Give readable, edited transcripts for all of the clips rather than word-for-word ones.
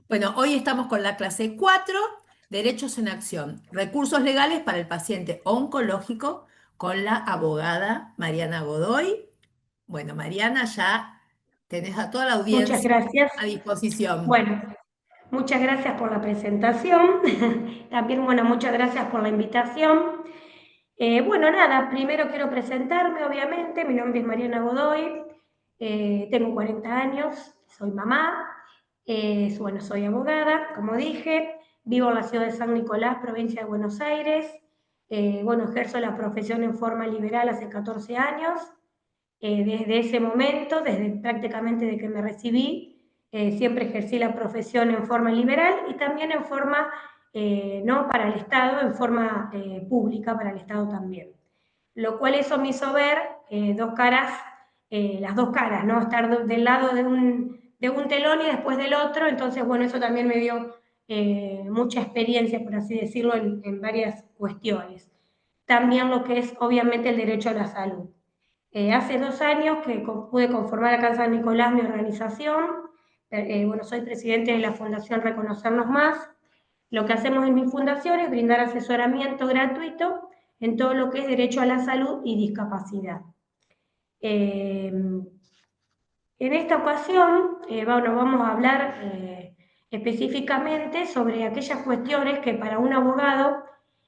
Bueno, hoy estamos con la clase 4, Derechos en Acción, recursos legales para el paciente oncológico, con la abogada Mariana Godoy. Bueno, Mariana, ya tenés a toda la Muchas audiencia gracias. a disposición. Bueno, muchas gracias por la presentación. También, bueno, muchas gracias por la invitación. Bueno, nada, primero quiero presentarme, obviamente. Mi nombre es Mariana Godoy, tengo 40 años, soy mamá, bueno, soy abogada, como dije, vivo en la ciudad de San Nicolás, provincia de Buenos Aires. Bueno, ejerzo la profesión en forma liberal hace 14 años. Desde ese momento, desde prácticamente de que me recibí, siempre ejercí la profesión en forma liberal y también en forma, no para el Estado, en forma pública para el Estado también. Lo cual eso me hizo ver dos caras, las dos caras, ¿no? Estar del lado de un telón y después del otro, entonces, bueno, eso también me dio mucha experiencia, por así decirlo, en varias cuestiones. También lo que es, obviamente, el derecho a la salud. Hace 2 años que pude conformar acá en San Nicolás mi organización. Bueno, soy presidente de la Fundación Reconocernos Más. Lo que hacemos en mi fundación es brindar asesoramiento gratuito en todo lo que es derecho a la salud y discapacidad. Eh, en esta ocasión, bueno, vamos a hablar específicamente sobre aquellas cuestiones que para un abogado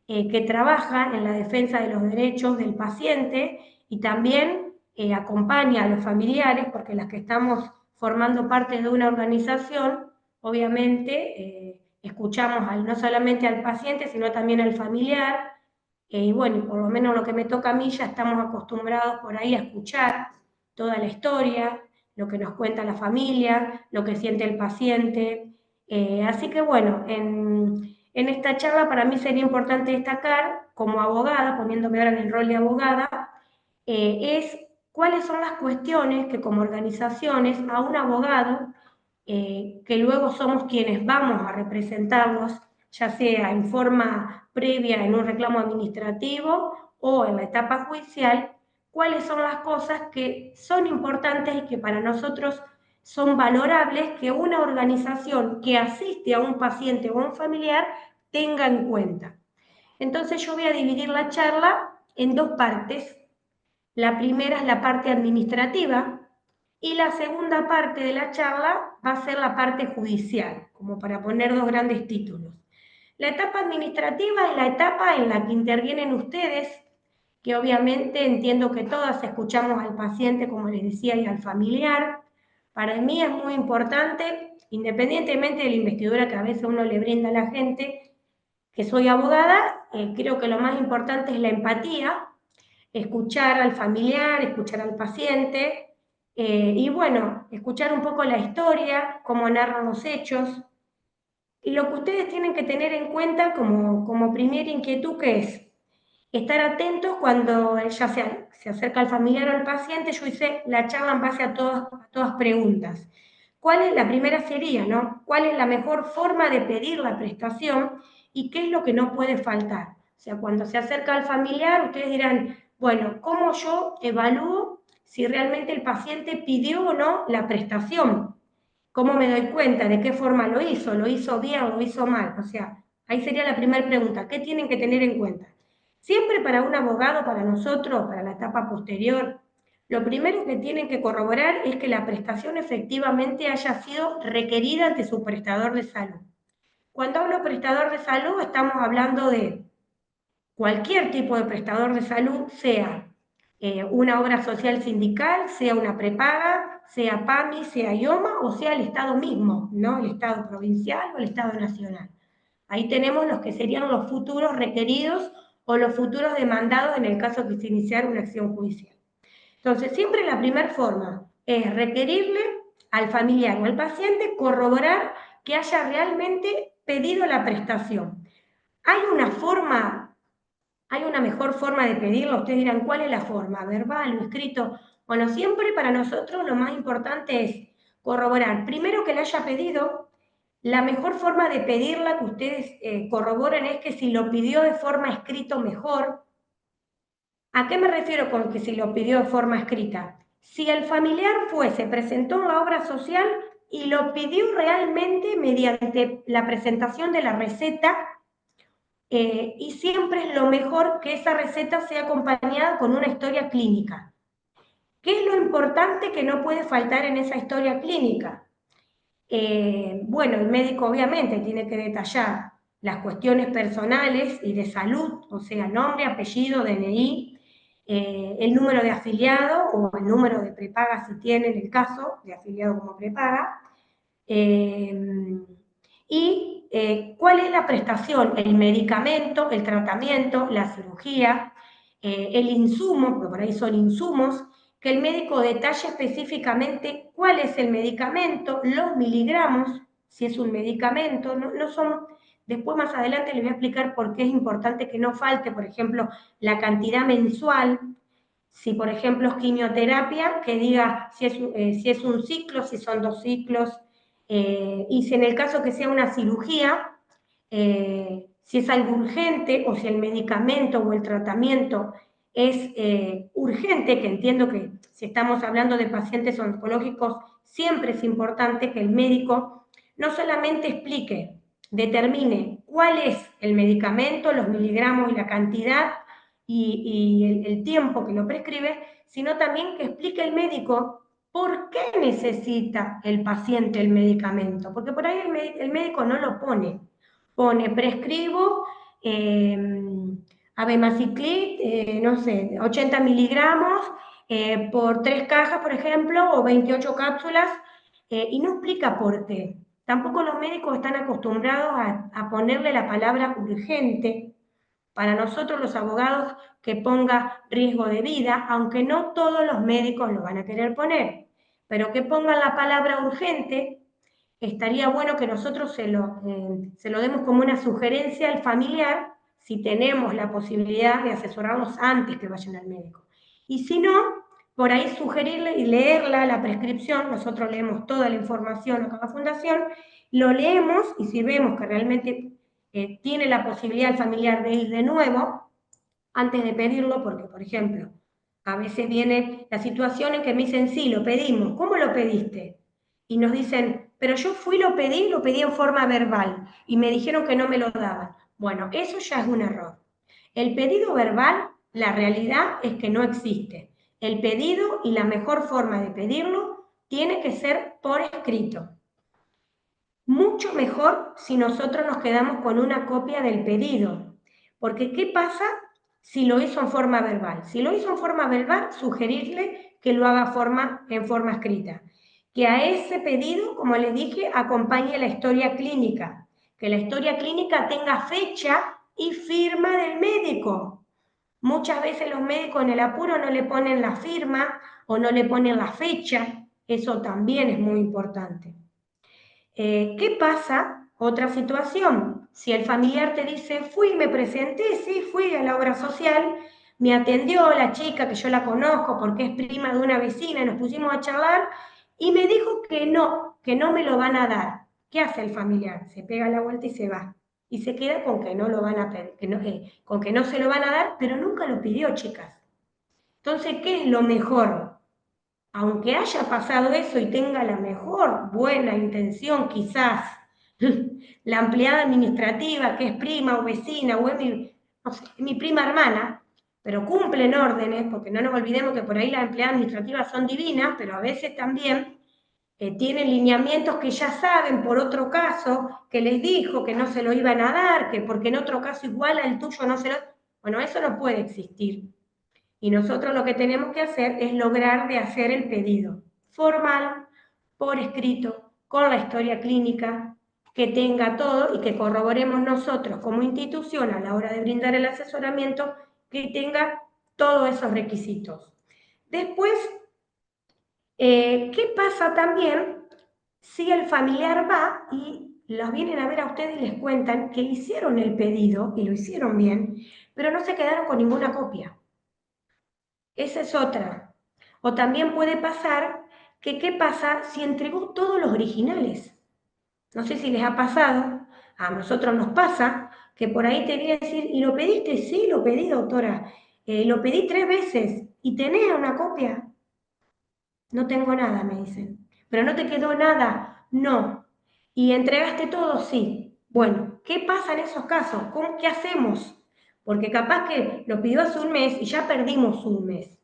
que trabaja en la defensa de los derechos del paciente y también acompaña a los familiares, porque las que estamos formando parte de una organización, obviamente escuchamos no solamente al paciente, sino también al familiar, y bueno, por lo menos lo que me toca a mí, ya estamos acostumbrados por ahí a escuchar toda la historia, lo que nos cuenta la familia, lo que siente el paciente. Así que bueno, en esta charla para mí sería importante destacar, como abogada, poniéndome ahora en el rol de abogada, es cuáles son las cuestiones que como organizaciones a un abogado, que luego somos quienes vamos a representarlos, ya sea en forma previa en un reclamo administrativo o en la etapa judicial, cuáles son las cosas que son importantes y que para nosotros son valorables que una organización que asiste a un paciente o a un familiar tenga en cuenta. Entonces yo voy a dividir la charla en dos partes. La primera es la parte administrativa y la segunda parte de la charla va a ser la parte judicial, como para poner dos grandes títulos. La etapa administrativa es la etapa en la que intervienen ustedes, que obviamente entiendo que todas escuchamos al paciente, como les decía, y al familiar. Para mí es muy importante, independientemente de la investidura que a veces uno le brinda a la gente, que soy abogada, creo que lo más importante es la empatía, escuchar al familiar, escuchar al paciente, y bueno, escuchar un poco la historia, cómo narran los hechos. Y lo que ustedes tienen que tener en cuenta como primera inquietud, que es estar atentos cuando ella se acerca al familiar o al paciente. Yo hice la charla en base a todas preguntas. ¿Cuál es la primera sería, no? ¿Cuál es la mejor forma de pedir la prestación y qué es lo que no puede faltar? O sea, cuando se acerca al familiar, ustedes dirán, bueno, ¿cómo yo evalúo si realmente el paciente pidió o no la prestación? ¿Cómo me doy cuenta? ¿De qué forma lo hizo? ¿Lo hizo bien o lo hizo mal? O sea, ahí sería la primera pregunta. ¿Qué tienen que tener en cuenta? Siempre para un abogado, para nosotros, para la etapa posterior, lo primero que tienen que corroborar es que la prestación efectivamente haya sido requerida ante su prestador de salud. Cuando hablo prestador de salud, estamos hablando de cualquier tipo de prestador de salud, sea una obra social sindical, sea una prepaga, sea PAMI, sea IOMA o sea el Estado mismo, ¿no? El Estado provincial o el Estado nacional. Ahí tenemos los que serían los futuros requeridos o los futuros demandados en el caso que se iniciara una acción judicial. Entonces, siempre la primera forma es requerirle al familiar o al paciente corroborar que haya realmente pedido la prestación. ¿Hay una mejor forma de pedirlo? Ustedes dirán, ¿cuál es la forma? ¿Verbal o escrito? Bueno, siempre para nosotros lo más importante es corroborar, primero que le haya pedido. La mejor forma de pedirla que ustedes corroboren es que si lo pidió de forma escrito mejor. ¿A qué me refiero con que si lo pidió de forma escrita? Si el familiar se presentó en la obra social, y lo pidió realmente mediante la presentación de la receta, y siempre es lo mejor que esa receta sea acompañada con una historia clínica. ¿Qué es lo importante que no puede faltar en esa historia clínica? Bueno, el médico obviamente tiene que detallar las cuestiones personales y de salud, o sea, nombre, apellido, DNI, el número de afiliado o el número de prepaga si tiene en el caso de afiliado como prepaga, eh, y cuál es la prestación, el medicamento, el tratamiento, la cirugía, el insumo, porque por ahí son insumos, que el médico detalle específicamente cuál es el medicamento, los miligramos, si es un medicamento, no son, después más adelante les voy a explicar por qué es importante que no falte, por ejemplo, la cantidad mensual, si por ejemplo es quimioterapia, que diga si es un ciclo, si son 2 ciclos, y si en el caso que sea una cirugía, si es algo urgente o si el medicamento o el tratamiento es urgente, que entiendo que si estamos hablando de pacientes oncológicos, siempre es importante que el médico no solamente explique, determine cuál es el medicamento, los miligramos y la cantidad y el tiempo que lo prescribe, sino también que explique el médico por qué necesita el paciente el medicamento, porque por ahí el médico no lo pone prescribo abemaciclib, no sé, 80 miligramos por 3 cajas, por ejemplo, o 28 cápsulas, y no explica por qué. Tampoco los médicos están acostumbrados a ponerle la palabra urgente para nosotros los abogados que ponga riesgo de vida, aunque no todos los médicos lo van a querer poner, pero que pongan la palabra urgente, estaría bueno que nosotros se lo demos como una sugerencia al familiar si tenemos la posibilidad de asesorarnos antes que vayan al médico. Y si no, por ahí sugerirle y leerla, la prescripción, nosotros leemos toda la información a cada fundación, lo leemos y si vemos que realmente tiene la posibilidad el familiar de ir de nuevo, antes de pedirlo, porque, por ejemplo, a veces viene la situación en que me dicen, sí, lo pedimos, ¿cómo lo pediste? Y nos dicen, pero yo fui, lo pedí en forma verbal, y me dijeron que no me lo daban. Bueno, eso ya es un error. El pedido verbal, la realidad es que no existe. El pedido y la mejor forma de pedirlo tiene que ser por escrito. Mucho mejor si nosotros nos quedamos con una copia del pedido, porque ¿qué pasa si lo hizo en forma verbal? Si lo hizo en forma verbal, sugerirle que lo haga en forma escrita. Que a ese pedido, como les dije, acompañe la historia clínica. Que la historia clínica tenga fecha y firma del médico. Muchas veces los médicos en el apuro no le ponen la firma o no le ponen la fecha. Eso también es muy importante. ¿Qué pasa? Otra situación. Si el familiar te dice, fui, me presenté, sí, fui a la obra social, me atendió la chica que yo la conozco porque es prima de una vecina y nos pusimos a charlar y me dijo que no me lo van a dar. ¿Qué hace el familiar? Se pega la vuelta y se va. Y se queda con que no lo van a pedir, con que no se lo van a dar, pero nunca lo pidió, chicas. Entonces, ¿qué es lo mejor? Aunque haya pasado eso y tenga la mejor buena intención, quizás, la empleada administrativa, que es prima o vecina, o es no sé, mi prima hermana, pero cumplen órdenes, porque no nos olvidemos que por ahí las empleadas administrativas son divinas, pero a veces también tienen lineamientos que ya saben por otro caso, que les dijo que no se lo iban a dar, que porque en otro caso igual al tuyo no se lo... Bueno, eso no puede existir. Y nosotros lo que tenemos que hacer es lograr de hacer el pedido formal, por escrito, con la historia clínica, que tenga todo y que corroboremos nosotros como institución a la hora de brindar el asesoramiento, que tenga todos esos requisitos. Después, ¿qué pasa también si el familiar va y los vienen a ver a ustedes y les cuentan que hicieron el pedido y lo hicieron bien, pero no se quedaron con ninguna copia? Esa es otra. O también puede pasar que, ¿qué pasa si entregó todos los originales? No sé si les ha pasado, a nosotros nos pasa, que por ahí te viene a decir, ¿y lo pediste? Sí, lo pedí, doctora. Lo pedí 3 veces. ¿Y tenés una copia? No tengo nada, me dicen. Pero no te quedó nada No. ¿Y entregaste todo? Sí. Bueno, ¿qué pasa en esos casos? ¿Qué hacemos? Porque capaz que lo pidió hace un mes y ya perdimos un mes.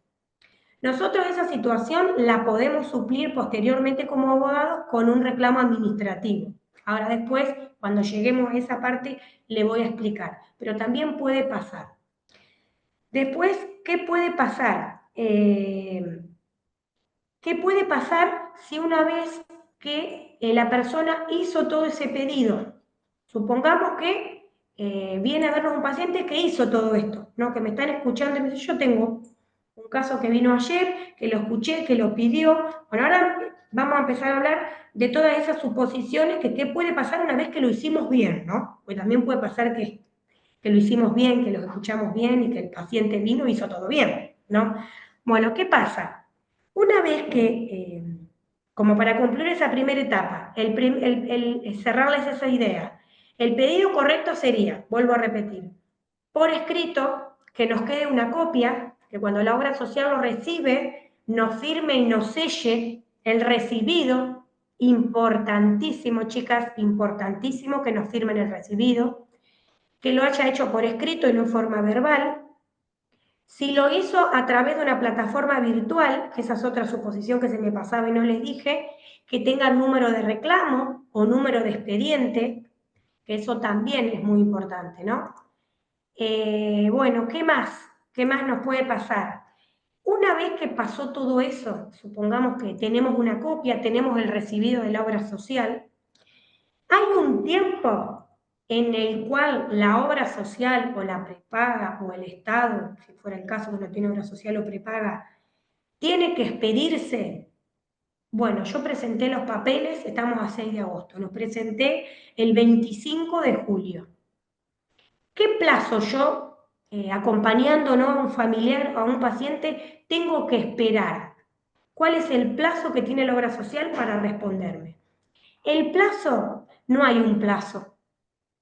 Nosotros esa situación la podemos suplir posteriormente como abogados con un reclamo administrativo. Ahora después, cuando lleguemos a esa parte, le voy a explicar. Pero también puede pasar. Después, ¿qué puede pasar? ¿Qué puede pasar si una vez que la persona hizo todo ese pedido? Supongamos que viene a vernos un paciente que hizo todo esto, ¿no? Que me están escuchando y me dice, yo tengo un caso que vino ayer, que lo escuché, que lo pidió. Bueno, ahora vamos a empezar a hablar de todas esas suposiciones que qué puede pasar una vez que lo hicimos bien, ¿no? Pues también puede pasar que lo hicimos bien, que lo escuchamos bien y que el paciente vino y hizo todo bien, ¿no? Bueno, ¿qué pasa? Una vez que, como para cumplir esa primera etapa, el cerrarles esa idea, el pedido correcto sería, vuelvo a repetir, por escrito, que nos quede una copia, que cuando la obra social lo recibe, nos firme y nos selle el recibido, importantísimo, chicas, importantísimo que nos firmen el recibido, que lo haya hecho por escrito y no en forma verbal. Si lo hizo a través de una plataforma virtual, que esa es otra suposición que se me pasaba y no les dije, que tenga número de reclamo o número de expediente, que eso también es muy importante, ¿no? Bueno, ¿qué más? ¿Qué más nos puede pasar? Una vez que pasó todo eso, supongamos que tenemos una copia, tenemos el recibido de la obra social, hay un tiempo en el cual la obra social o la prepaga o el Estado, si fuera el caso que no tiene obra social o prepaga, tiene que expedirse. Bueno, yo presenté los papeles, estamos a 6 de agosto, los presenté el 25 de julio. ¿Qué plazo yo, acompañando, ¿no?, a un familiar o a un paciente, tengo que esperar? ¿Cuál es el plazo que tiene la obra social para responderme? El plazo, no hay un plazo.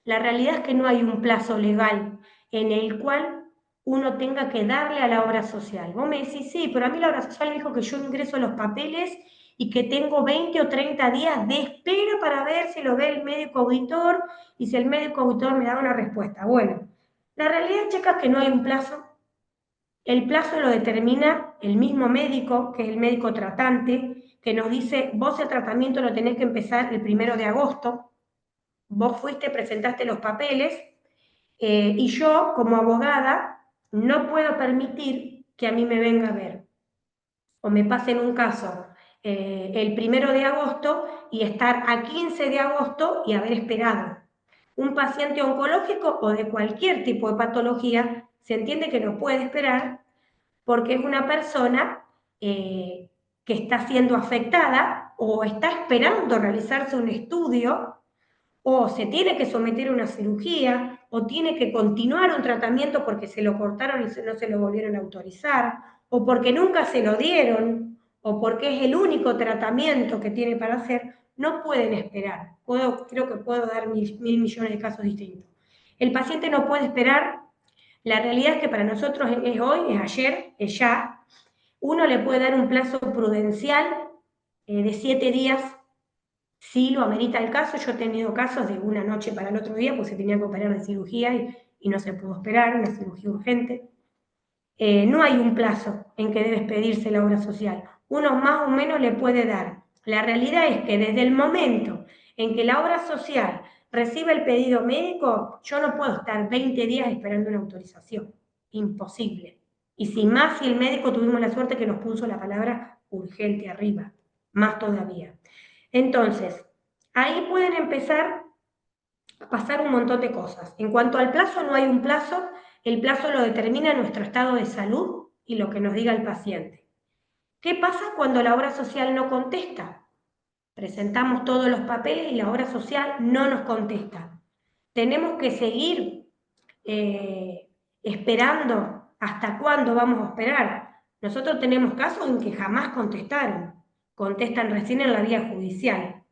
La realidad es que no hay un plazo legal en el cual uno tenga que darle a la obra social. Vos me decís, sí, pero a mí la obra social me dijo que yo ingreso los papeles y que tengo 20 o 30 días de espera para ver si lo ve el médico auditor y si el médico auditor me da una respuesta. Bueno, la realidad, chicas, es que no hay un plazo. El plazo lo determina el mismo médico, que es el médico tratante, que nos dice, vos el tratamiento lo tenés que empezar el 1 de agosto, vos fuiste, presentaste los papeles, y yo, como abogada, no puedo permitir que a mí me venga a ver o me pasen un caso el 1 de agosto y estar a 15 de agosto y haber esperado. Un paciente oncológico o de cualquier tipo de patología se entiende que no puede esperar porque es una persona que está siendo afectada o está esperando realizarse un estudio o se tiene que someter a una cirugía, o tiene que continuar un tratamiento porque se lo cortaron y no se lo volvieron a autorizar, o porque nunca se lo dieron, o porque es el único tratamiento que tiene para hacer, no pueden esperar. Creo que puedo dar mil millones de casos distintos. El paciente no puede esperar. La realidad es que para nosotros es hoy, es ayer, es ya. Uno le puede dar un plazo prudencial de 7 días. Sí, lo amerita el caso. Yo he tenido casos de una noche para el otro día, pues se tenía que operar de cirugía y no se pudo esperar, una cirugía urgente. No hay un plazo en que debe expedirse la obra social. Uno más o menos le puede dar. La realidad es que desde el momento en que la obra social recibe el pedido médico, yo no puedo estar 20 días esperando una autorización. Imposible. Y sin más, si el médico tuvimos la suerte que nos puso la palabra urgente arriba, más todavía. Entonces, ahí pueden empezar a pasar un montón de cosas. En cuanto al plazo, no hay un plazo. El plazo lo determina nuestro estado de salud y lo que nos diga el paciente. ¿Qué pasa cuando la obra social no contesta? Presentamos todos los papeles y la obra social no nos contesta. Tenemos que seguir esperando. ¿Hasta cuándo vamos a esperar? Nosotros tenemos casos en que jamás contestaron. Contestan recién en la vía judicial.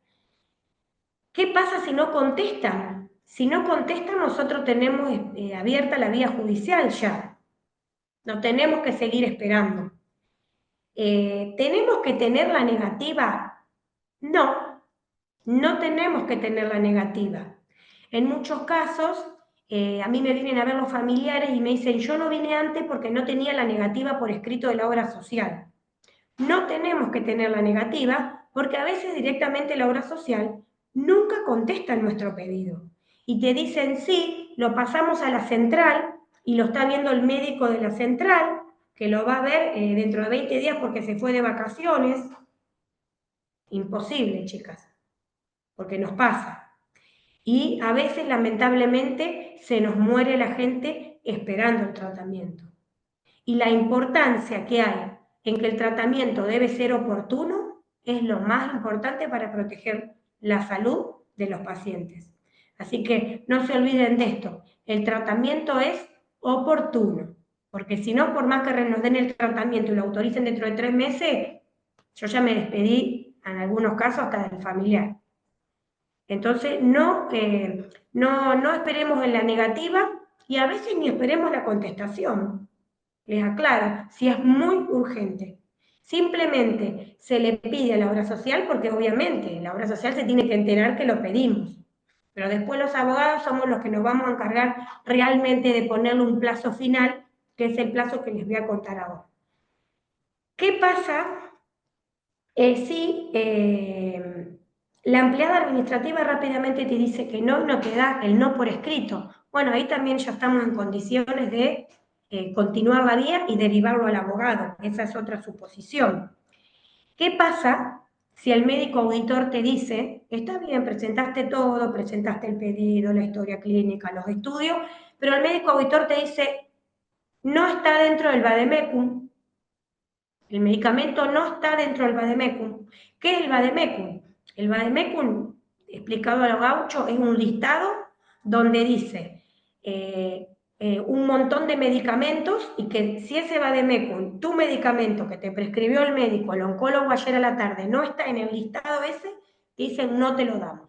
¿Qué pasa si no contestan? Si no contestan, nosotros tenemos abierta la vía judicial ya. No tenemos que seguir esperando. ¿Tenemos que tener la negativa? No. No tenemos que tener la negativa. En muchos casos, a mí me vienen a ver los familiares y me dicen, yo no vine antes porque no tenía la negativa por escrito de la obra social. No tenemos que tener la negativa porque a veces directamente la obra social nunca contesta nuestro pedido. Y te dicen, sí, lo pasamos a la central y lo está viendo el médico de la central, que lo va a ver dentro de 20 días porque se fue de vacaciones. Imposible, chicas, porque nos pasa. Y a veces, lamentablemente, se nos muere la gente esperando el tratamiento. Y la importancia que hay en que el tratamiento debe ser oportuno es lo más importante para proteger la salud de los pacientes. Así que no se olviden de esto, el tratamiento es oportuno, porque si no, por más que nos den el tratamiento y lo autoricen dentro de 3 meses, yo ya me despedí en algunos casos hasta del familiar. Entonces, no esperemos en la negativa y a veces ni esperemos la contestación. Les aclaro, si es muy urgente. Simplemente se le pide a la obra social porque obviamente la obra social se tiene que enterar que lo pedimos. Pero después los abogados somos los que nos vamos a encargar realmente de ponerle un plazo final, que es el plazo que les voy a contar ahora. ¿Qué pasa si la empleada administrativa rápidamente te dice que no, no te da el no por escrito? Bueno, ahí también ya estamos en condiciones de continuar la vía y derivarlo al abogado. Esa es otra suposición. ¿Qué pasa si el médico auditor te dice, está bien, presentaste todo, presentaste el pedido, la historia clínica, los estudios, pero el médico auditor te dice, no está dentro del vademecum, el medicamento no está dentro del vademecum? ¿Qué es el vademecum? El vademecum, explicado a lo gaucho, es un listado donde dice un montón de medicamentos y que si ese vademecum, tu medicamento que te prescribió el médico, el oncólogo ayer a la tarde, no está en el listado ese, te dicen no te lo damos.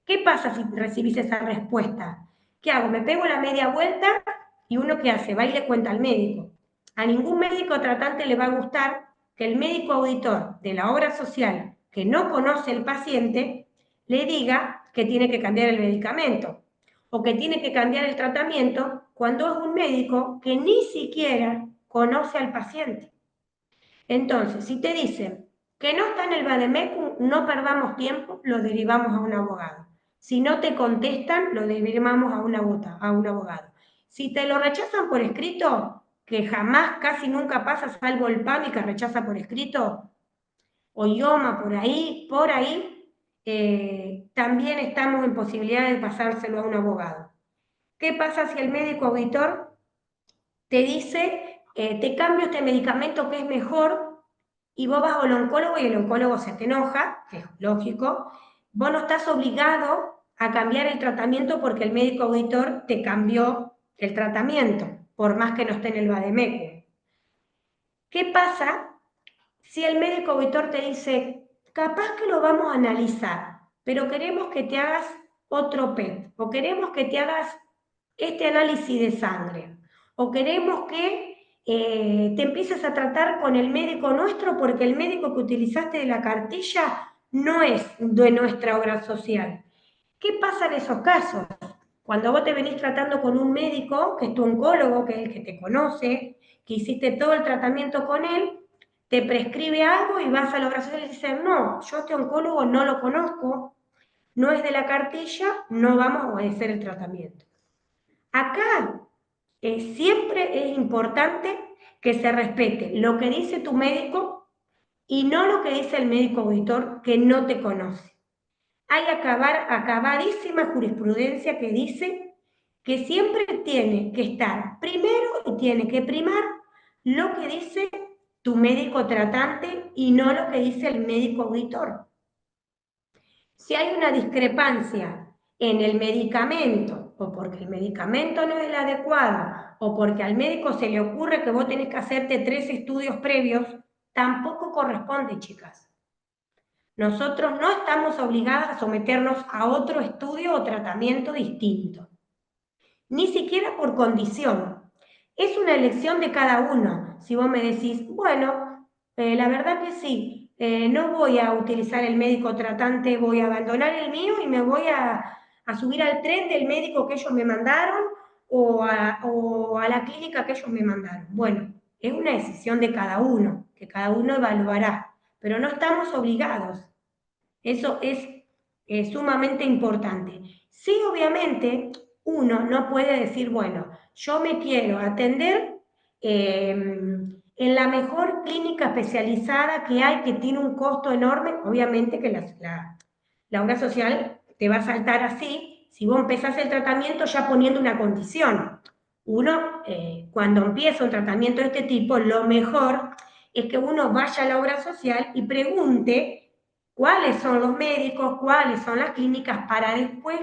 ¿Qué pasa si recibís esa respuesta? ¿Qué hago? Me pego la media vuelta y uno ¿qué hace? Va y le cuenta al médico. A ningún médico tratante le va a gustar que el médico auditor de la obra social que no conoce el paciente le diga que tiene que cambiar el medicamento o que tiene que cambiar el tratamiento cuando es un médico que ni siquiera conoce al paciente. Entonces, si te dicen que no está en el vademecum, no perdamos tiempo, lo derivamos a un abogado. Si no te contestan, lo derivamos a un abogado. Si te lo rechazan por escrito, que jamás, casi nunca pasa, salvo el PAMI que rechaza por escrito, o IOMA por ahí, también estamos en posibilidad de pasárselo a un abogado. ¿Qué pasa si el médico auditor te dice, te cambio este medicamento que es mejor, y vos vas al oncólogo y el oncólogo se te enoja, que es lógico? Vos no estás obligado a cambiar el tratamiento porque el médico auditor te cambió el tratamiento, por más que no esté en el vademecum. ¿Qué pasa si el médico auditor te dice, capaz que lo vamos a analizar, pero queremos que te hagas otro PET, o queremos que te hagas este análisis de sangre, o queremos que te empieces a tratar con el médico nuestro porque el médico que utilizaste de la cartilla no es de nuestra obra social? ¿Qué pasa en esos casos? Cuando vos te venís tratando con un médico, que es tu oncólogo, que es el que te conoce, que hiciste todo el tratamiento con él, te prescribe algo y vas a la obra social y dices, no, yo a este oncólogo no lo conozco, no es de la cartilla, no vamos a obedecer el tratamiento. Acá siempre es importante que se respete lo que dice tu médico y no lo que dice el médico auditor que no te conoce. Hay acabadísima jurisprudencia que dice que siempre tiene que estar primero y tiene que primar lo que dice tu médico tratante y no lo que dice el médico auditor. Si hay una discrepancia en el medicamento, o porque el medicamento no es el adecuado, o porque al médico se le ocurre que vos tenés que hacerte 3 estudios previos, tampoco corresponde, chicas. Nosotros no estamos obligadas a someternos a otro estudio o tratamiento distinto, ni siquiera por condición. Es una elección de cada uno. Si vos me decís, bueno, la verdad que sí, no voy a utilizar el médico tratante, voy a abandonar el mío y me voy a subir al tren del médico que ellos me mandaron o a la clínica que ellos me mandaron. Bueno, es una decisión de cada uno, que cada uno evaluará, pero no estamos obligados. Eso es sumamente importante. Sí, obviamente, uno no puede decir, bueno, yo me quiero atender en la mejor clínica especializada que hay, que tiene un costo enorme. Obviamente que la obra social te va a saltar así si vos empezás el tratamiento ya poniendo una condición. Uno, cuando empieza un tratamiento de este tipo, lo mejor es que uno vaya a la obra social y pregunte cuáles son los médicos, cuáles son las clínicas para después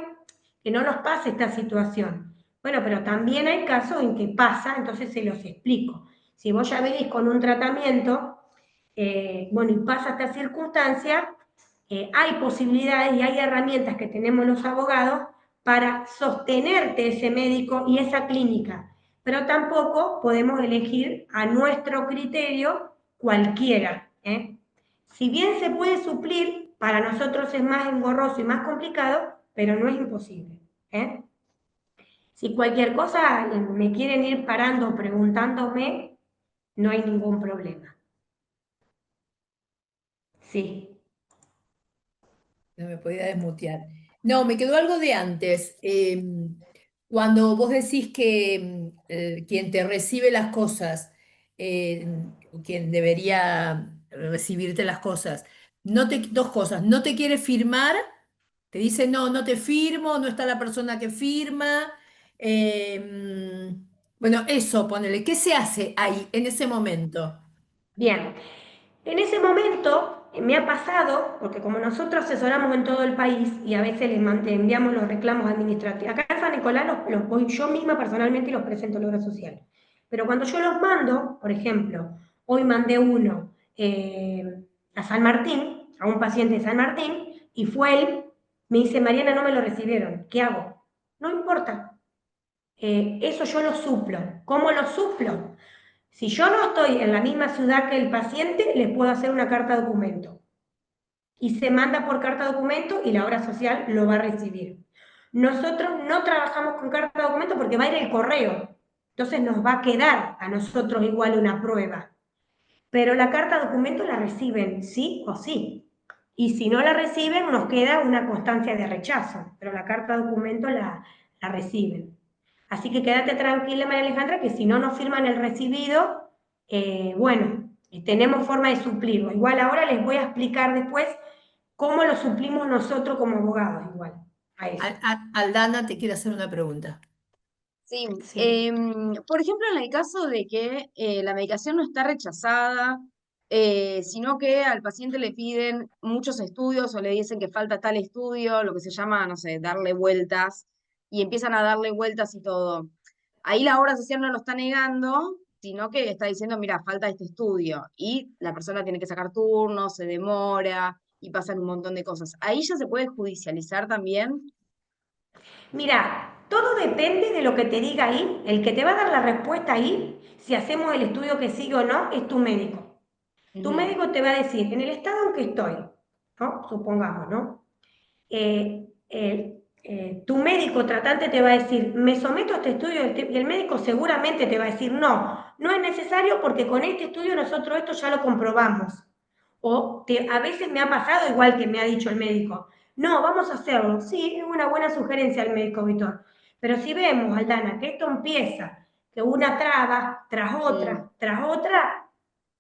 que no nos pase esta situación. Bueno, pero también hay casos en que pasa, entonces se los explico. Si vos ya venís con un tratamiento, bueno, y pasa esta circunstancia, hay posibilidades y hay herramientas que tenemos los abogados para sostenerte ese médico y esa clínica, pero tampoco podemos elegir a nuestro criterio cualquiera. Si bien se puede suplir, para nosotros es más engorroso y más complicado, pero no es imposible. ¿eh? Si cualquier cosa me quieren ir parando preguntándome, no hay ningún problema. Sí. No me podía desmutear. No, me quedó algo de antes. Cuando vos decís que quien te recibe las cosas, eh, quien debería recibirte las cosas, dos cosas, no te quiere firmar, te dice no, no te firmo, no está la persona que firma. Bueno, eso, ponele, ¿qué se hace ahí, en ese momento? Bien, en ese momento me ha pasado, porque como nosotros asesoramos en todo el país y a veces le enviamos los reclamos administrativos, acá en San Nicolás los voy yo misma personalmente y los presento a la obra social. Pero cuando yo los mando, por ejemplo, hoy mandé uno a San Martín, a un paciente de San Martín, y fue él, me dice, Mariana, no me lo recibieron, ¿qué hago? No importa, eso yo lo suplo. ¿Cómo lo suplo? Si yo no estoy en la misma ciudad que el paciente, les puedo hacer una carta documento. Y se manda por carta documento y la obra social lo va a recibir. Nosotros no trabajamos con carta documento porque va a ir el correo. Entonces nos va a quedar a nosotros igual una prueba. Pero la carta documento la reciben sí o sí. Y si no la reciben, nos queda una constancia de rechazo. Pero la carta documento la reciben. Así que quédate tranquila, María Alejandra, que si no nos firman el recibido, bueno, tenemos forma de suplirlo. Igual ahora les voy a explicar después cómo lo suplimos nosotros como abogados, igual, a eso. Aldana te quiere hacer una pregunta. Sí, Sí. por ejemplo, en el caso de que la medicación no está rechazada, sino que al paciente le piden muchos estudios o le dicen que falta tal estudio, lo que se llama, no sé, darle vueltas, y empiezan a darle vueltas y todo. Ahí la obra social no lo está negando, sino que está diciendo, mira, falta este estudio, y la persona tiene que sacar turnos, se demora, y pasan un montón de cosas. Ahí ya se puede judicializar también. Mira, todo depende de lo que te diga ahí. El que te va a dar la respuesta ahí, si hacemos el estudio que sigue o no, es tu médico. Tu Ujú. médico te va a decir, en el estado en que estoy, ¿no? Supongamos, ¿no? Tu médico tratante te va a decir, me someto a este estudio y el médico seguramente te va a decir, no, no es necesario porque con este estudio nosotros esto ya lo comprobamos. A veces me ha pasado igual que me ha dicho el médico, no, vamos a hacerlo. Sí, es una buena sugerencia el médico Víctor. Pero si vemos, Aldana, que esto empieza, que una traba Mm, tras otra,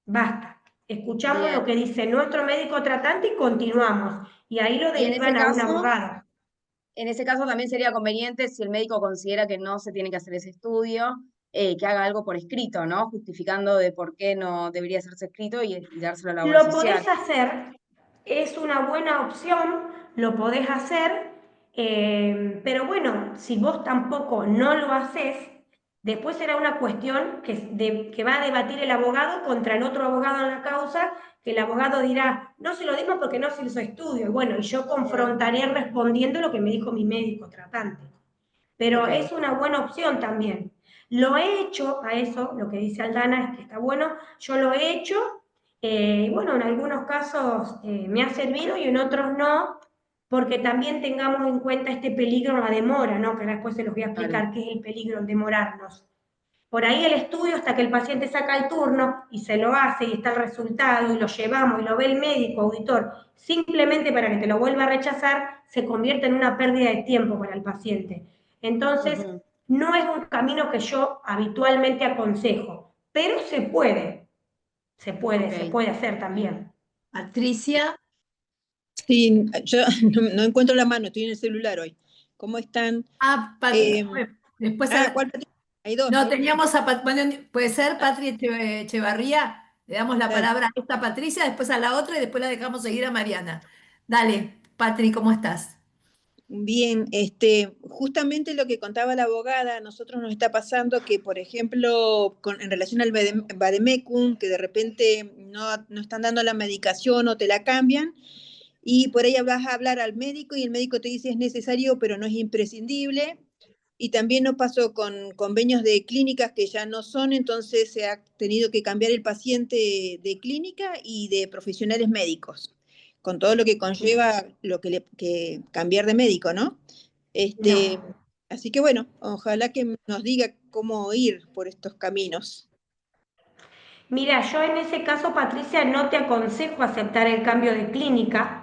basta. Escuchamos lo bien. que dice nuestro médico tratante y continuamos. Y ahí lo Y derivan a un abogado. en ese caso también sería conveniente, si el médico considera que no se tiene que hacer ese estudio, que haga algo por escrito, ¿no? Justificando de por qué no debería hacerse escrito y dárselo a la obra Lo social. podés hacer, es una buena opción, lo podés hacer, pero bueno, si vos tampoco no lo haces, después será una cuestión que va a debatir el abogado contra el otro abogado en la causa, que el abogado dirá, no se lo dimos porque no se hizo estudio, y bueno, y yo Mm, confrontaré respondiendo lo que me dijo mi médico tratante. Pero ok. es una buena opción también. Lo he hecho, a eso, lo que dice Aldana es que está bueno, yo lo he hecho Bueno, en algunos casos me ha servido y en otros no, porque también tengamos en cuenta este peligro en la demora, ¿no? Que después se los voy a Claro. explicar qué es el peligro en demorarnos. Por ahí el estudio, hasta que el paciente saca el turno y se lo hace y está el resultado y lo llevamos y lo ve el médico auditor, simplemente para que te lo vuelva a rechazar, se convierte en una pérdida de tiempo para el paciente. Entonces, Ujú. no es un camino que yo habitualmente aconsejo, pero Ok. se puede hacer también. Patricia. Sí, yo no encuentro la mano, estoy en el celular hoy. ¿Cómo están? Eh, Bueno, después ¿Cuál Patricia? Hay dos, no ¿no? teníamos bueno, puede ser Ah, Patri Echevarría. Le damos la dale. palabra a esta Patricia, después a la otra y después la dejamos seguir a Mariana. Dale, Patri, ¿cómo estás? Bien, justamente lo que contaba la abogada, a nosotros nos está pasando que, por ejemplo, en relación al vademecum, que de repente no están dando la medicación o te la cambian, y por ahí vas a hablar al médico y el médico te dice es necesario, pero no es imprescindible. Y también nos pasó con convenios de clínicas que ya no son, entonces se ha tenido que cambiar el paciente de clínica y de profesionales médicos, con todo lo que conlleva que cambiar de médico, ¿no? Este, No. así que bueno, ojalá que nos diga cómo ir por estos caminos. Mira, yo en ese caso, Patricia, no te aconsejo aceptar el cambio de clínica.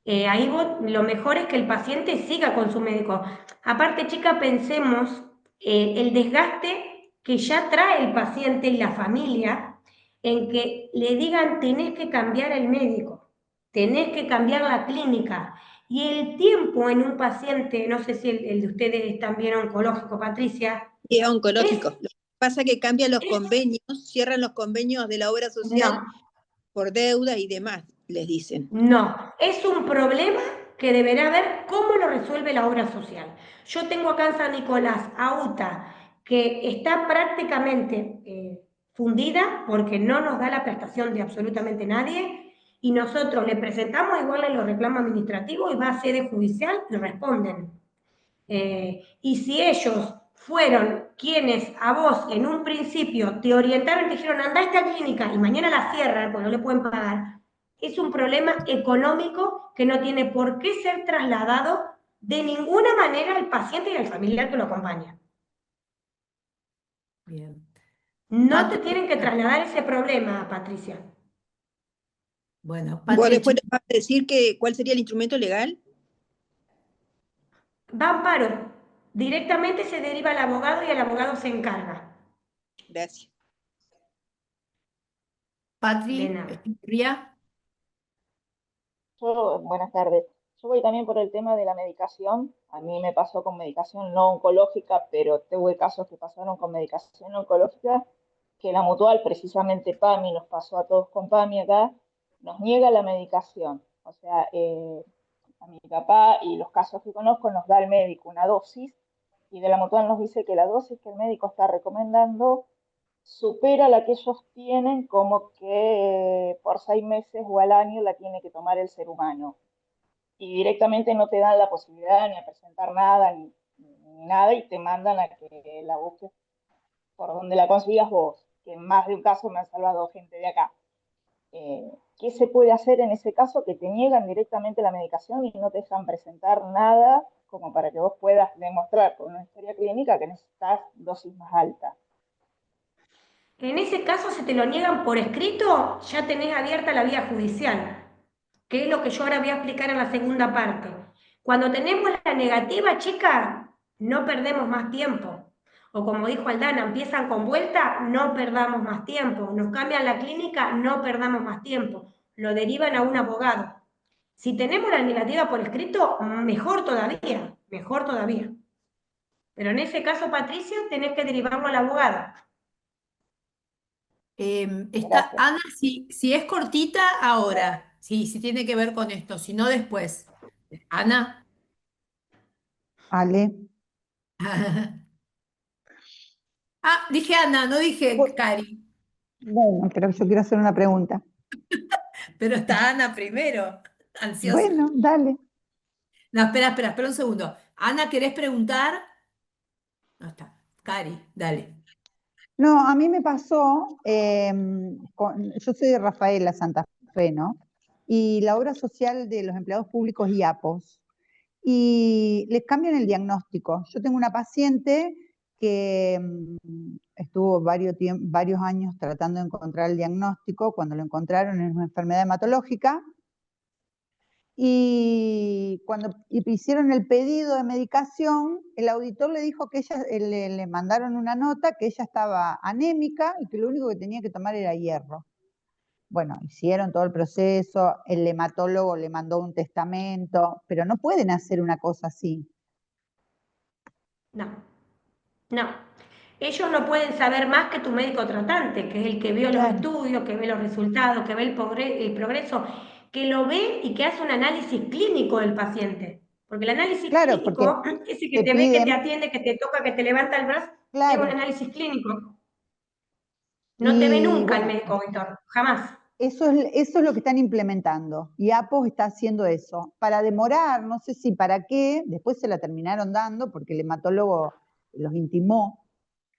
Ahí lo mejor es que el paciente siga con su médico. Aparte, chica, pensemos el desgaste que ya trae el paciente y la familia en que le digan tenés que cambiar el médico, tenés que cambiar la clínica. Y el tiempo en un paciente, no sé si el de ustedes es también oncológico, Patricia, Y es es, oncológico. Lo que pasa es que cambian los es convenios, cierran los convenios de la obra social no. por deuda y demás, les dicen. No, es un problema que deberá ver cómo lo resuelve la obra social. Yo tengo acá en San Nicolás a UTA, que está prácticamente fundida porque no nos da la prestación de absolutamente nadie y nosotros le presentamos igual en los reclamos administrativos y va a sede judicial y responden. Y si ellos fueron quienes a vos en un principio te orientaron y te dijeron anda a esta clínica y mañana la cierran porque no le pueden pagar, es un problema económico que no tiene por qué ser trasladado de ninguna manera al paciente y al familiar que lo acompaña. Bien. No te Patri, tienen que trasladar ese problema, Patricia. bueno, Vos Patri, después nos vas a decir cuál sería el instrumento legal. Va a amparo. Directamente se deriva al abogado y el abogado se encarga. Gracias. De Patri, nada. Ría. Yo, buenas tardes. Yo voy también por el tema de la medicación. A mí me pasó con medicación no oncológica, pero tuve casos que pasaron con medicación oncológica, que la mutual, precisamente PAMI, nos pasó a todos con PAMI acá, nos niega la medicación. O sea, a mi papá y los casos que conozco nos da el médico una dosis y de la mutual nos dice que la dosis que el médico está recomendando supera la que ellos tienen, como que por 6 meses o al año la tiene que tomar el ser humano. Y directamente no te dan la posibilidad ni a presentar nada, ni nada, y te mandan a que la busques por donde la consigas vos, que en más de un caso me han salvado gente de acá. ¿Qué se puede hacer en ese caso? Que te niegan directamente la medicación y no te dejan presentar nada como para que vos puedas demostrar con una historia clínica que necesitas dosis más altas. En ese caso, si te lo niegan por escrito, ya tenés abierta la vía judicial, que es lo que yo ahora voy a explicar en la segunda parte. Cuando tenemos la negativa, chica, no perdemos más tiempo. O como dijo Aldana, empiezan con vuelta, no perdamos más tiempo. Nos cambian la clínica, no perdamos más tiempo. Lo derivan a un abogado. Si tenemos la negativa por escrito, mejor todavía, mejor todavía. Pero en ese caso, Patricia, tenés que derivarlo al abogado. Está Gracias. Ana, si es cortita, ahora. Sí, si tiene que ver con esto, si no después. Ana. Ale. Ah, dije Ana, no dije Bu- Cari, Bueno, pero yo quiero hacer una pregunta. pero está Ana primero, ansiosa. Bueno, dale. No, espera un segundo. Ana, ¿querés preguntar? No está. Cari, dale. No, a mí me pasó, yo soy de Rafaela, Santa Fe, ¿no? Y la obra social de los empleados públicos y APOS, y les cambian el diagnóstico. Yo tengo una paciente que estuvo varios años tratando de encontrar el diagnóstico. Cuando lo encontraron, es una enfermedad hematológica, y cuando hicieron el pedido de medicación, el auditor le dijo que ella, le mandaron una nota que ella estaba anémica y que lo único que tenía que tomar era hierro. Bueno, hicieron todo el proceso, el hematólogo le mandó un testamento, pero no pueden hacer una cosa así. No, no. Ellos no pueden saber más que tu médico tratante, que es el que vio los Claro, estudios, que ve los resultados, que ve el progreso, que lo ve y que hace un análisis clínico del paciente. Porque el análisis claro, porque clínico, ese que te te ve, que te piden, atiende, que te toca, que te levanta el brazo, es un claro, análisis clínico. No te ve y nunca el bueno, médico auditor, jamás. eso es lo que están implementando, y APOS está haciendo eso. Para demorar, no sé si para qué, después se la terminaron dando porque el hematólogo los intimó,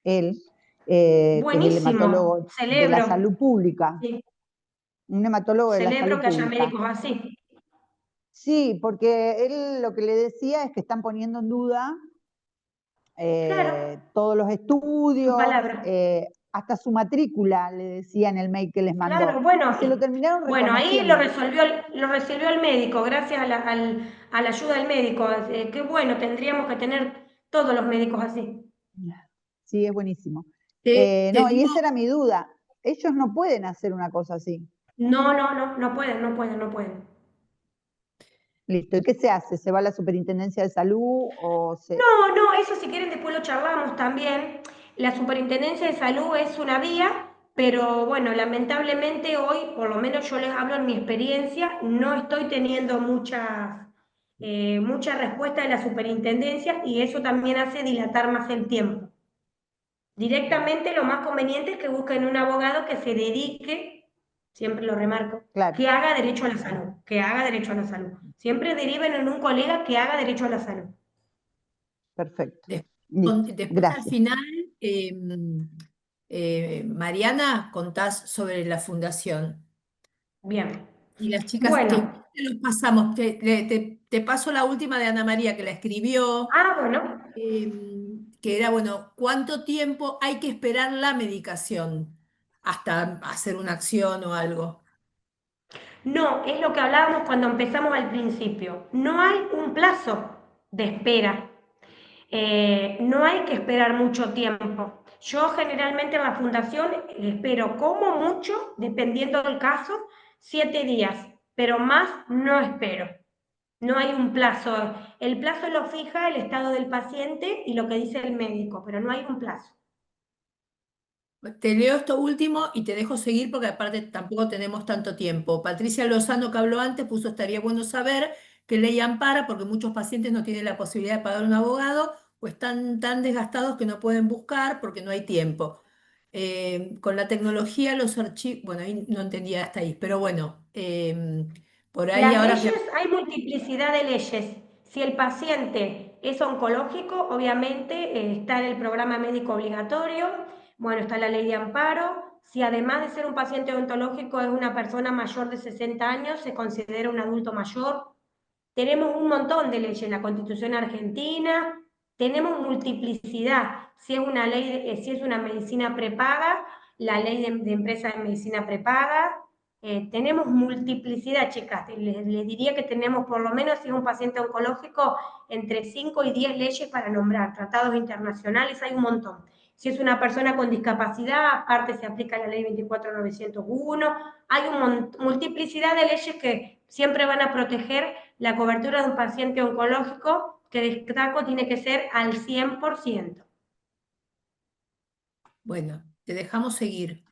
él, que es el Buenísimo, hematólogo de la celebro, salud pública, sí, un hematólogo de la celebro salud que haya pública. médicos así. Sí, porque él lo que le decía es que están poniendo en duda Claro, todos los su estudios, palabra. hasta su matrícula, le decía en el mail que les Claro, mandó. bueno, Y se lo terminaron bueno, ahí lo reconociendo. resolvió, lo resolvió el médico, gracias a la ayuda del médico. Qué bueno, tendríamos que tener todos los médicos así. Sí, es buenísimo. Te No, y digo, esa era mi duda. Ellos no pueden hacer una cosa así. No, no, no, no pueden, no pueden, no pueden. Listo. ¿Y qué se hace? ¿Se va a la Superintendencia de Salud o se...? No, no, eso si quieren después lo charlamos también. La Superintendencia de Salud es una vía, pero bueno, lamentablemente hoy, por lo menos yo les hablo en mi experiencia, no estoy teniendo mucha respuesta de la Superintendencia y eso también hace dilatar más el tiempo. Directamente lo más conveniente es que busquen un abogado que se dedique, siempre lo remarco, Claro, que haga derecho a la salud, que haga derecho a la salud. Siempre deriven en un colega que haga derecho a la salud. perfecto. des- Listo. después al Gracias. final, Mariana, contás sobre la fundación. Bien. Y las chicas, Bueno, te los pasamos. Te paso la última de Ana María que la escribió, bueno, que era, bueno, ¿cuánto tiempo hay que esperar la medicación hasta hacer una acción o algo? no, es lo que hablábamos cuando empezamos al principio. No hay un plazo de espera. No hay que esperar mucho tiempo. Yo generalmente en la fundación espero como mucho, dependiendo del caso, 7 días, pero más no espero. No hay un plazo. El plazo lo fija el estado del paciente y lo que dice el médico, pero no hay un plazo. Te leo esto último y te dejo seguir porque aparte tampoco tenemos tanto tiempo. Patricia Lozano, que habló antes, puso, estaría bueno saber qué ley ampara porque muchos pacientes no tienen la posibilidad de pagar un abogado o están tan desgastados que no pueden buscar porque no hay tiempo. Con la tecnología, los archivos, bueno, ahí no entendía hasta ahí, pero bueno, por ahí Las ahora que... leyes, hay multiplicidad de leyes. Si el paciente es oncológico, obviamente está en el programa médico obligatorio, bueno, está la ley de amparo. Si además de ser un paciente odontológico es una persona mayor de 60 años, se considera un adulto mayor. Tenemos un montón de leyes, la Constitución argentina, tenemos multiplicidad. Si es una ley, si es una medicina prepaga, la ley de empresa de medicina prepaga. Tenemos multiplicidad, chicas. Les diría que tenemos, por lo menos, si es un paciente oncológico, entre 5 y 10 leyes para nombrar. Tratados internacionales hay un montón. Si es una persona con discapacidad, aparte se aplica la ley 24901. Hay una multiplicidad de leyes que siempre van a proteger la cobertura de un paciente oncológico, que destaco tiene que ser al 100%. Bueno, te dejamos seguir.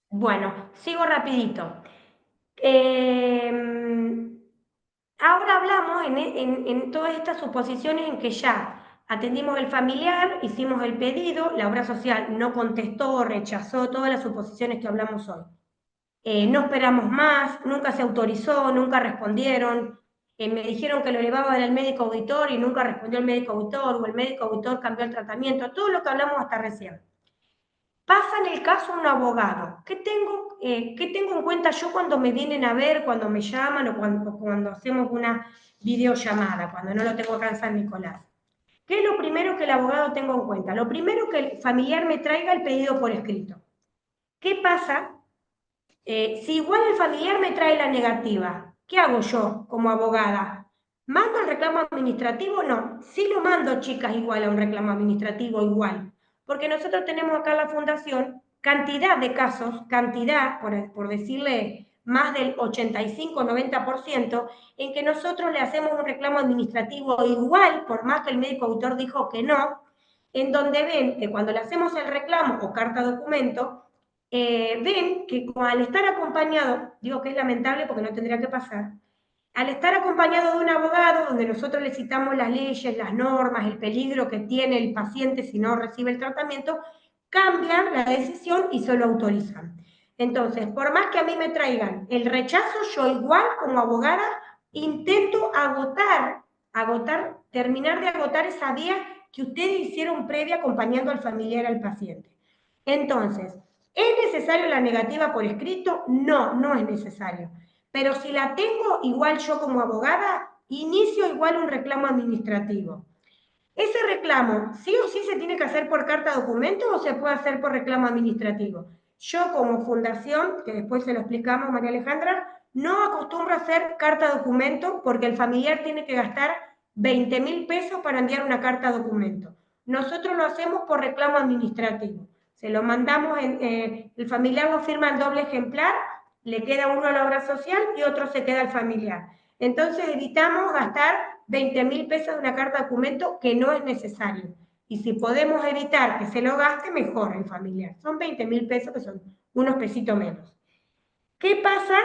Bueno, sigo rapidito. Eh, Ahora hablamos en todas estas suposiciones en que ya atendimos el familiar, hicimos el pedido, la obra social no contestó, rechazó todas las suposiciones que hablamos hoy. No esperamos más, nunca se autorizó, nunca respondieron. Me dijeron que lo llevaban al médico auditor y nunca respondió el médico auditor, o el médico auditor cambió el tratamiento, todo lo que hablamos hasta recién. pasa en el caso de un abogado? ¿Qué tengo en cuenta yo cuando me vienen a ver, cuando me llaman o cuando hacemos una videollamada, cuando no lo tengo acá en San Nicolás? ¿Qué es lo primero que el abogado tenga en cuenta? Lo primero que el familiar me traiga el pedido por escrito. ¿Qué pasa? Si igual el familiar me trae la negativa, ¿qué hago yo como abogada? ¿Mando el reclamo administrativo? No. Sí lo mando, chicas, igual a un reclamo administrativo, igual. Porque nosotros tenemos acá en la fundación cantidad de casos, cantidad, por decirle más del 85-90%, en que nosotros le hacemos un reclamo administrativo igual, por más que el médico autor dijo que no, en donde ven que cuando le hacemos el reclamo o carta documento, ven que al estar acompañado, digo que es lamentable porque no tendría que pasar, al estar acompañado de un abogado, donde nosotros le citamos las leyes, las normas, el peligro que tiene el paciente si no recibe el tratamiento, cambian la decisión y se lo autorizan. Entonces, por más que a mí me traigan el rechazo, yo igual como abogada intento terminar de agotar esa vía que ustedes hicieron previa acompañando al familiar al paciente. Entonces, ¿es necesario la negativa por escrito? No, no es necesario. Pero si la tengo, igual yo como abogada, inicio igual un reclamo administrativo. ¿Ese reclamo sí o sí se tiene que hacer por carta documento o se puede hacer por reclamo administrativo? Yo como fundación, que después se lo explicamos María Alejandra, no acostumbro a hacer carta documento porque el familiar tiene que gastar 20.000 pesos para enviar una carta documento. Nosotros lo hacemos por reclamo administrativo. Se lo mandamos, el familiar lo firma en doble ejemplar, le queda uno a la obra social y otro se queda al familiar. Entonces evitamos gastar 20.000 pesos de una carta documento que no es necesario. Y si podemos evitar que se lo gaste, mejor el familiar. Son 20.000 pesos que son unos pesitos menos. ¿Qué pasa?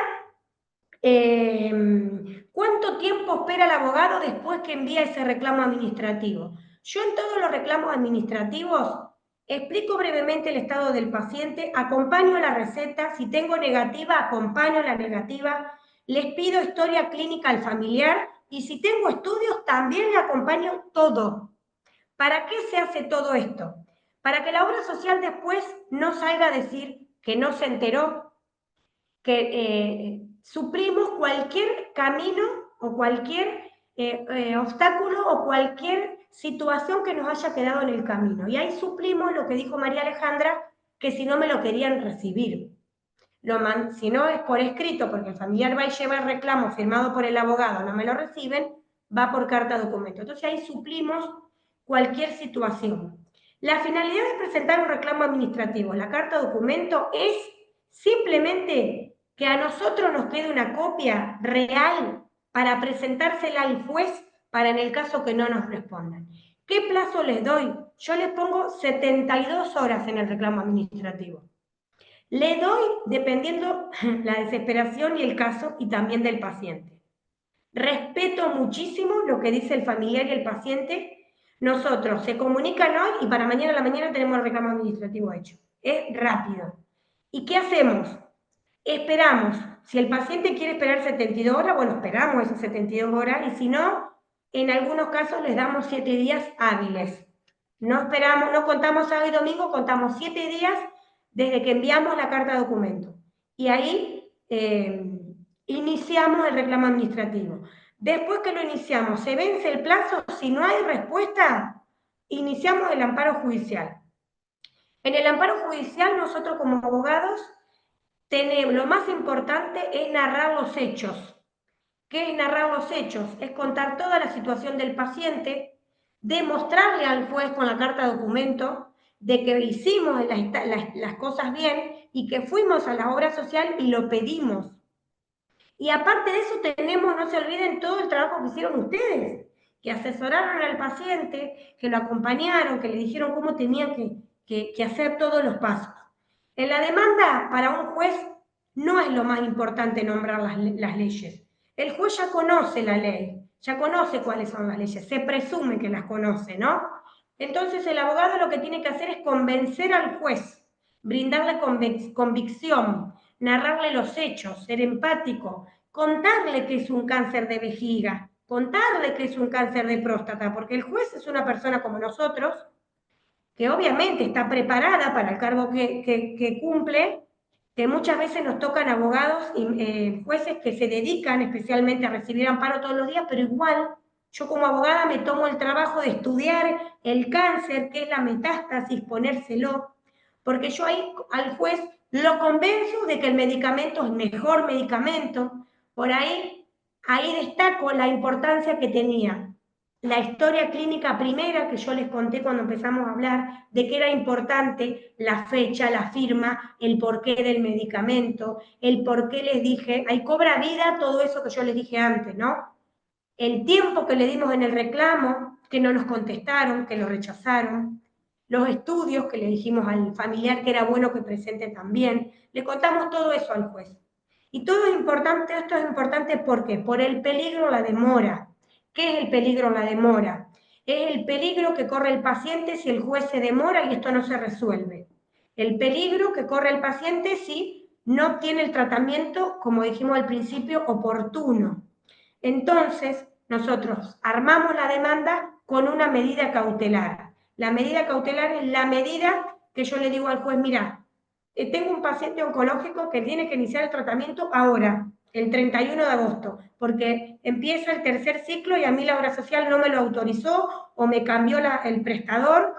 ¿Cuánto tiempo espera el abogado después que envía ese reclamo administrativo? Yo en todos los reclamos administrativos explico brevemente el estado del paciente, acompaño la receta, si tengo negativa, acompaño la negativa, les pido historia clínica al familiar y si tengo estudios también le acompaño todo. ¿Para qué se hace todo esto? Para que la obra social después no salga a decir que no se enteró, que suplimos cualquier camino o cualquier obstáculo o cualquier situación que nos haya quedado en el camino. Y ahí suplimos lo que dijo María Alejandra, que si no me lo querían recibir. Si no es por escrito, porque el familiar va y lleva el reclamo firmado por el abogado, no me lo reciben, va por carta documento. Entonces ahí suplimos cualquier situación. La finalidad de presentar un reclamo administrativo, la carta documento, es simplemente que a nosotros nos quede una copia real para presentársela al juez para en el caso que no nos respondan. ¿Qué plazo les doy? Yo les pongo 72 horas en el reclamo administrativo. Le doy dependiendo la desesperación y el caso y también del paciente. Respeto muchísimo lo que dice el familiar y el paciente. Nosotros se comunican hoy y para mañana a la mañana tenemos el reclamo administrativo hecho. Es rápido. ¿Y qué hacemos? Esperamos. Si el paciente quiere esperar 72 horas, bueno, esperamos esas 72 horas y si no, en algunos casos les damos 7 días hábiles. No esperamos, no contamos sábado y domingo, contamos 7 días desde que enviamos la carta de documento. Y ahí iniciamos el reclamo administrativo. Después que lo iniciamos, se vence el plazo, si no hay respuesta, iniciamos el amparo judicial. En el amparo judicial, nosotros como abogados, lo más importante es narrar los hechos. ¿Qué es narrar los hechos? Es contar toda la situación del paciente, demostrarle al juez con la carta de documento de que hicimos las cosas bien y que fuimos a la obra social y lo pedimos. Y aparte de eso tenemos, no se olviden, todo el trabajo que hicieron ustedes, que asesoraron al paciente, que lo acompañaron, que le dijeron cómo tenían que hacer todos los pasos. En la demanda, para un juez, no es lo más importante nombrar las leyes. El juez ya conoce la ley, ya conoce cuáles son las leyes, se presume que las conoce, ¿no? Entonces el abogado lo que tiene que hacer es convencer al juez, brindarle convicción, narrarle los hechos, ser empático, contarle que es un cáncer de vejiga, contarle que es un cáncer de próstata, porque el juez es una persona como nosotros, que obviamente está preparada para el cargo que cumple, que muchas veces nos tocan abogados y jueces que se dedican especialmente a recibir amparo todos los días, pero igual yo como abogada me tomo el trabajo de estudiar el cáncer, qué es la metástasis, ponérselo, porque yo ahí al juez lo convenzo de que el medicamento es mejor medicamento. Por ahí destaco la importancia que tenía la historia clínica primera que yo les conté cuando empezamos a hablar, de que era importante la fecha, la firma, el porqué del medicamento, el porqué les dije, ahí cobra vida todo eso que yo les dije antes, ¿no? El tiempo que le dimos en el reclamo, que no nos contestaron, que lo rechazaron, los estudios que le dijimos al familiar que era bueno que presente también, le contamos todo eso al juez. Y todo es importante, esto es importante porque por el peligro la demora. ¿Qué es el peligro la demora? Es el peligro que corre el paciente si el juez se demora y esto no se resuelve. El peligro que corre el paciente si no obtiene el tratamiento, como dijimos al principio, oportuno. Entonces, nosotros armamos la demanda con una medida cautelar. La medida cautelar es la medida que yo le digo al juez, mira, tengo un paciente oncológico que tiene que iniciar el tratamiento ahora, el 31 de agosto, porque empieza el tercer ciclo y a mí la obra social no me lo autorizó o me cambió el prestador.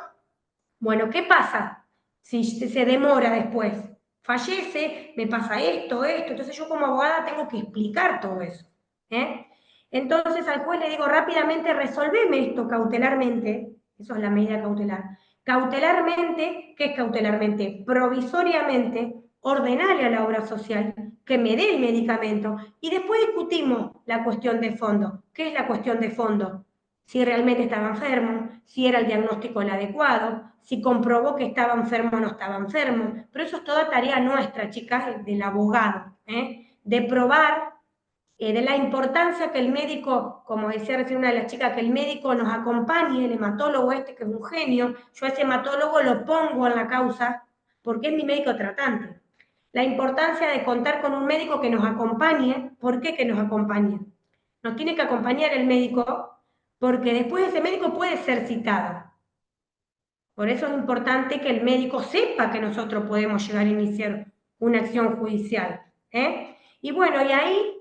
Bueno, ¿qué pasa si se demora después? Fallece, me pasa esto, entonces yo como abogada tengo que explicar todo eso. ¿eh? Entonces al juez le digo rápidamente, resolveme esto cautelarmente, eso es la medida cautelar. Cautelarmente, ¿qué es cautelarmente? Provisoriamente, ordenale a la obra social que me dé el medicamento y después discutimos la cuestión de fondo. ¿Qué es la cuestión de fondo? Si realmente estaba enfermo, si era el diagnóstico el adecuado, si comprobó que estaba enfermo o no estaba enfermo. Pero eso es toda tarea nuestra, chicas, del abogado, de probar de la importancia que el médico, como decía recién una de las chicas, que el médico nos acompañe, el hematólogo este que es un genio, yo a ese hematólogo lo pongo en la causa porque es mi médico tratante. La importancia de contar con un médico que nos acompañe, ¿por qué que nos acompañe? Nos tiene que acompañar el médico porque después ese médico puede ser citado. Por eso es importante que el médico sepa que nosotros podemos llegar a iniciar una acción judicial. Y bueno, y ahí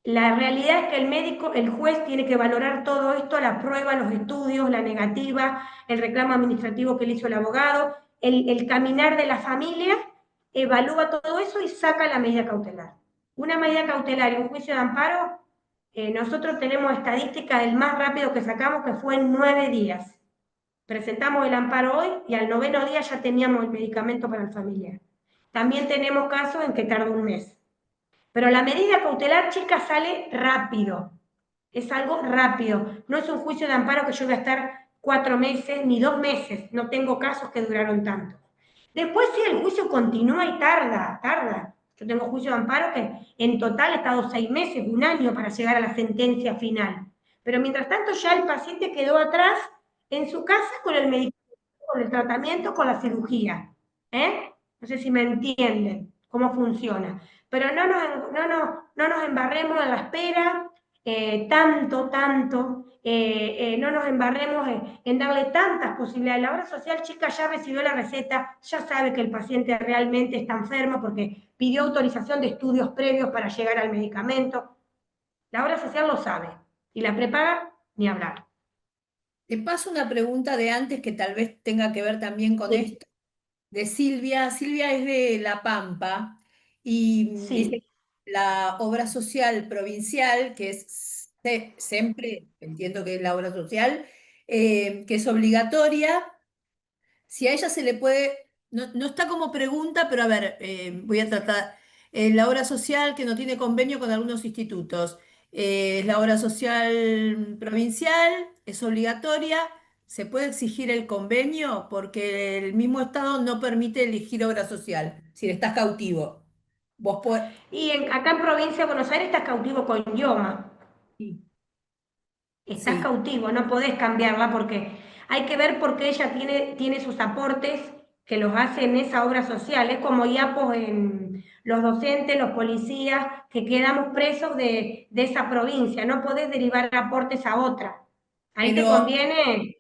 la realidad es que el médico, el juez tiene que valorar todo esto, la prueba, los estudios, la negativa, el reclamo administrativo que le hizo el abogado, el caminar de la familia, evalúa todo eso y saca la medida cautelar. Una medida cautelar y un juicio de amparo, nosotros tenemos estadística del más rápido que sacamos, que fue en 9 días. Presentamos el amparo hoy y al 9º día ya teníamos el medicamento para el familiar. También tenemos casos en que tarda un mes. Pero la medida cautelar, chicas, sale rápido. Es algo rápido. No es un juicio de amparo que yo voy a estar 4 meses ni 2 meses. No tengo casos que duraron tanto. Después sí, el juicio continúa y tarda. Yo tengo juicio de amparo que en total he estado 6 meses, un año para llegar a la sentencia final. Pero mientras tanto ya el paciente quedó atrás en su casa con el medicamento, con el tratamiento, con la cirugía. No sé si me entienden cómo funciona. Pero no nos embarremos en la espera tanto, no nos embarremos en darle tantas posibilidades. La obra social, chica, ya recibió la receta, ya sabe que el paciente realmente está enfermo porque pidió autorización de estudios previos para llegar al medicamento. La obra social lo sabe. Y la prepaga, ni hablar. Te paso una pregunta de antes que tal vez tenga que ver también con Sí, esto, de Silvia. Silvia es de La Pampa y dice sí. que la obra social provincial, que es siempre, entiendo que es la obra social, que es obligatoria, si a ella se le puede, no está como pregunta, pero a ver, voy a tratar, la obra social que no tiene convenio con algunos institutos, la obra social provincial, es obligatoria, se puede exigir el convenio porque el mismo Estado no permite elegir obra social, si estás cautivo. Vos podés... Y acá en provincia de Buenos Aires estás cautivo con IOMA. Sí, Estás sí, cautivo, no podés cambiarla porque hay que ver por qué ella tiene sus aportes que los hace en esa obra social. Es como IAPOS en los docentes, los policías, que quedamos presos de esa provincia. No podés derivar aportes a otra. Ahí te pero conviene,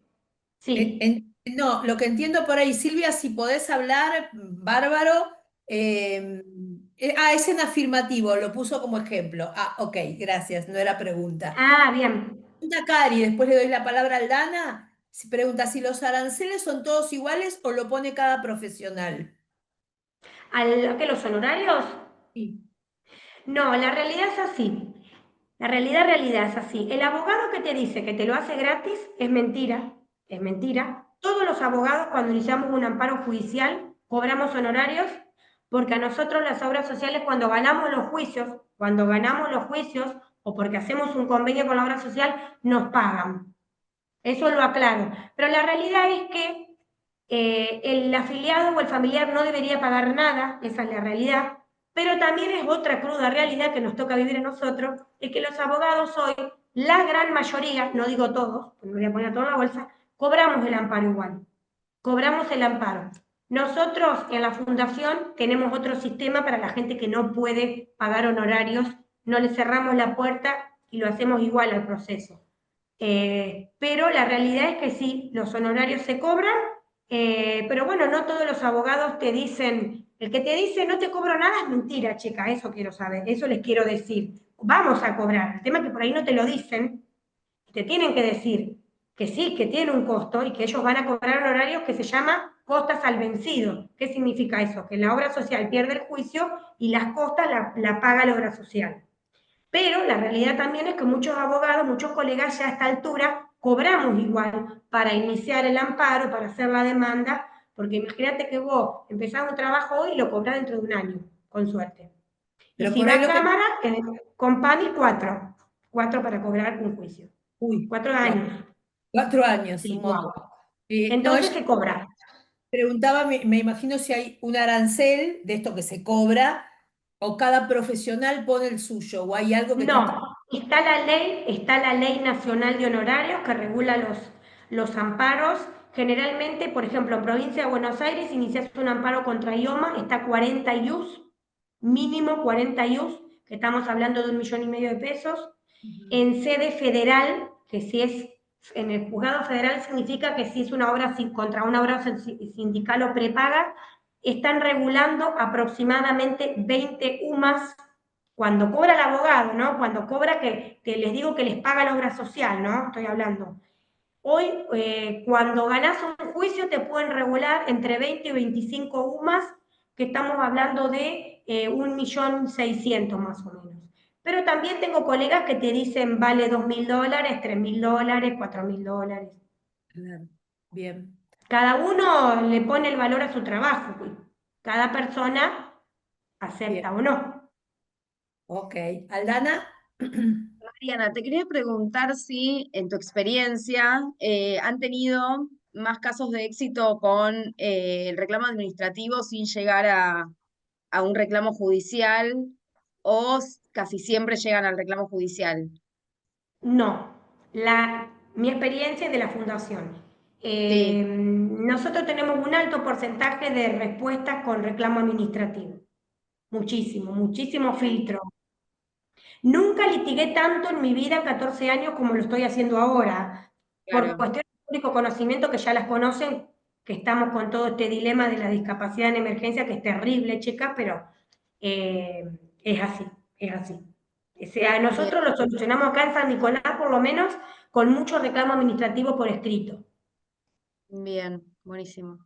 Sí. No, lo que entiendo por ahí, Silvia, si podés hablar, bárbaro. Es en afirmativo, lo puso como ejemplo. Ah, ok, gracias, no era pregunta. Ah, bien. Pregunta Cari, después le doy la palabra a Aldana. Pregunta si los aranceles son todos iguales o lo pone cada profesional. ¿A qué los honorarios? Sí. No, la realidad es así. La realidad es así. El abogado que te dice que te lo hace gratis es mentira, es mentira. Todos los abogados cuando iniciamos un amparo judicial cobramos honorarios porque a nosotros las obras sociales cuando ganamos los juicios o porque hacemos un convenio con la obra social, nos pagan. Eso lo aclaro. Pero la realidad es que el afiliado o el familiar no debería pagar nada, esa es la realidad, pero también es otra cruda realidad que nos toca vivir a nosotros, es que los abogados hoy, la gran mayoría, no digo todos, no voy a poner todo en la bolsa, cobramos el amparo igual, cobramos el amparo. Nosotros en la fundación tenemos otro sistema para la gente que no puede pagar honorarios, no le cerramos la puerta y lo hacemos igual al proceso. Pero la realidad es que sí, los honorarios se cobran, pero bueno, no todos los abogados te dicen, el que te dice no te cobro nada es mentira, chica, eso quiero saber, eso les quiero decir. Vamos a cobrar, el tema es que por ahí no te lo dicen, te tienen que decir que sí, que tiene un costo y que ellos van a cobrar honorarios que se llama costas al vencido. ¿Qué significa eso? Que la obra social pierde el juicio y las costas la paga la obra social. Pero la realidad también es que muchos abogados, muchos colegas ya a esta altura cobramos igual para iniciar el amparo, para hacer la demanda, porque imagínate que vos empezás un trabajo hoy y lo cobrás dentro de un año, con suerte. Y Pero si por va ahí a lo que... cámara, con PAMI cuatro para cobrar un juicio. Uy, Cuatro claro, años, 4 años, un sí, montón. wow. No, Entonces ella se cobra. preguntaba, me imagino si hay un arancel de esto que se cobra o cada profesional pone el suyo o hay algo que está... No, está la ley nacional de honorarios que regula los amparos. Generalmente, por ejemplo, en provincia de Buenos Aires, inicias un amparo contra IOMA, está 40 IUS, mínimo 40 IUS, que estamos hablando de 1,5 millones de pesos. Ujú. En sede federal, que si es en el juzgado federal significa que si es una obra contra una obra sindical o prepaga, están regulando aproximadamente 20 UMAS cuando cobra el abogado, ¿no? Cuando cobra que les digo que les paga la obra social, ¿no? Estoy hablando. Hoy, cuando ganás un juicio, te pueden regular entre 20 y 25 UMAS, que estamos hablando de 1,600,000 más o menos. Pero también tengo colegas que te dicen vale $2.000, $3.000, $4.000. Claro, bien, Cada uno le pone el valor a su trabajo, pues. Cada persona bien. acepta o no. Ok. Aldana. Mariana, te quería preguntar si en tu experiencia han tenido más casos de éxito con el reclamo administrativo sin llegar a un reclamo judicial o casi siempre llegan al reclamo judicial. No, mi experiencia es de la fundación. Sí, Nosotros tenemos un alto porcentaje de respuestas con reclamo administrativo. Muchísimo, muchísimo filtro. Nunca litigué tanto en mi vida en 14 años como lo estoy haciendo ahora, por claro. cuestiones de público conocimiento que ya las conocen, que estamos con todo este dilema de la discapacidad en emergencia, que es terrible, chicas, pero eh, es así, es así. O sea, Bien, nosotros lo solucionamos acá en San Nicolás, por lo menos, con mucho reclamo administrativo por escrito. bien, buenísimo.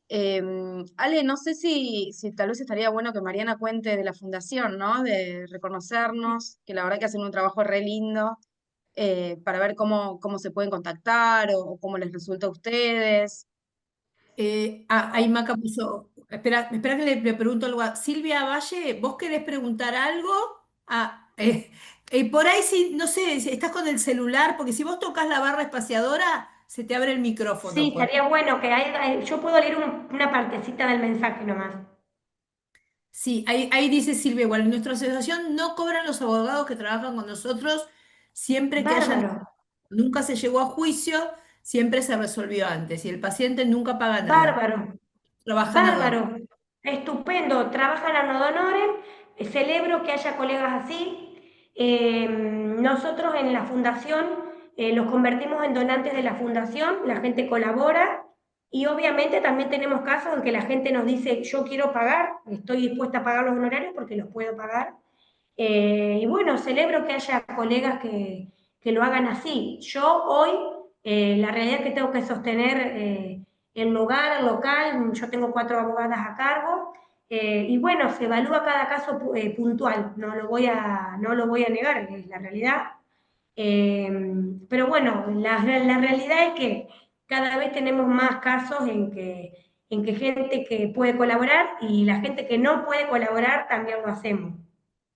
Ale, no sé si tal vez estaría bueno que Mariana cuente de la fundación, ¿no? De reconocernos, que la verdad que hacen un trabajo re lindo, para ver cómo se pueden contactar o cómo les resulta a ustedes. Ahí Maca puso. Espera que le pregunto algo a Silvia Valle. ¿Vos querés preguntar algo? Ah, por ahí sí, no sé, si estás con el celular, porque si vos tocas la barra espaciadora, se te abre el micrófono. Sí, estaría bueno que yo puedo leer una partecita del mensaje nomás. Sí, ahí dice Silvia, igual, en nuestra asociación no cobran los abogados que trabajan con nosotros siempre que hayan, Bárbaro. nunca se llegó a juicio, siempre se resolvió antes y el paciente nunca paga nada. Bárbaro, Trabajan a don. bárbaro, estupendo. Trabajan a no honorem, celebro que haya colegas así. Nosotros en la fundación los convertimos en donantes de la fundación, la gente colabora y obviamente también tenemos casos en que la gente nos dice, yo quiero pagar, estoy dispuesta a pagar los honorarios porque los puedo pagar. Y bueno, celebro que haya colegas que lo hagan así. Yo hoy, la realidad es que tengo que sostener el lugar, el local, yo tengo 4 abogadas a cargo, y bueno, se evalúa cada caso puntual, no lo voy a negar, es la realidad. Pero bueno, la realidad es que cada vez tenemos más casos en que gente que puede colaborar y la gente que no puede colaborar también lo hacemos.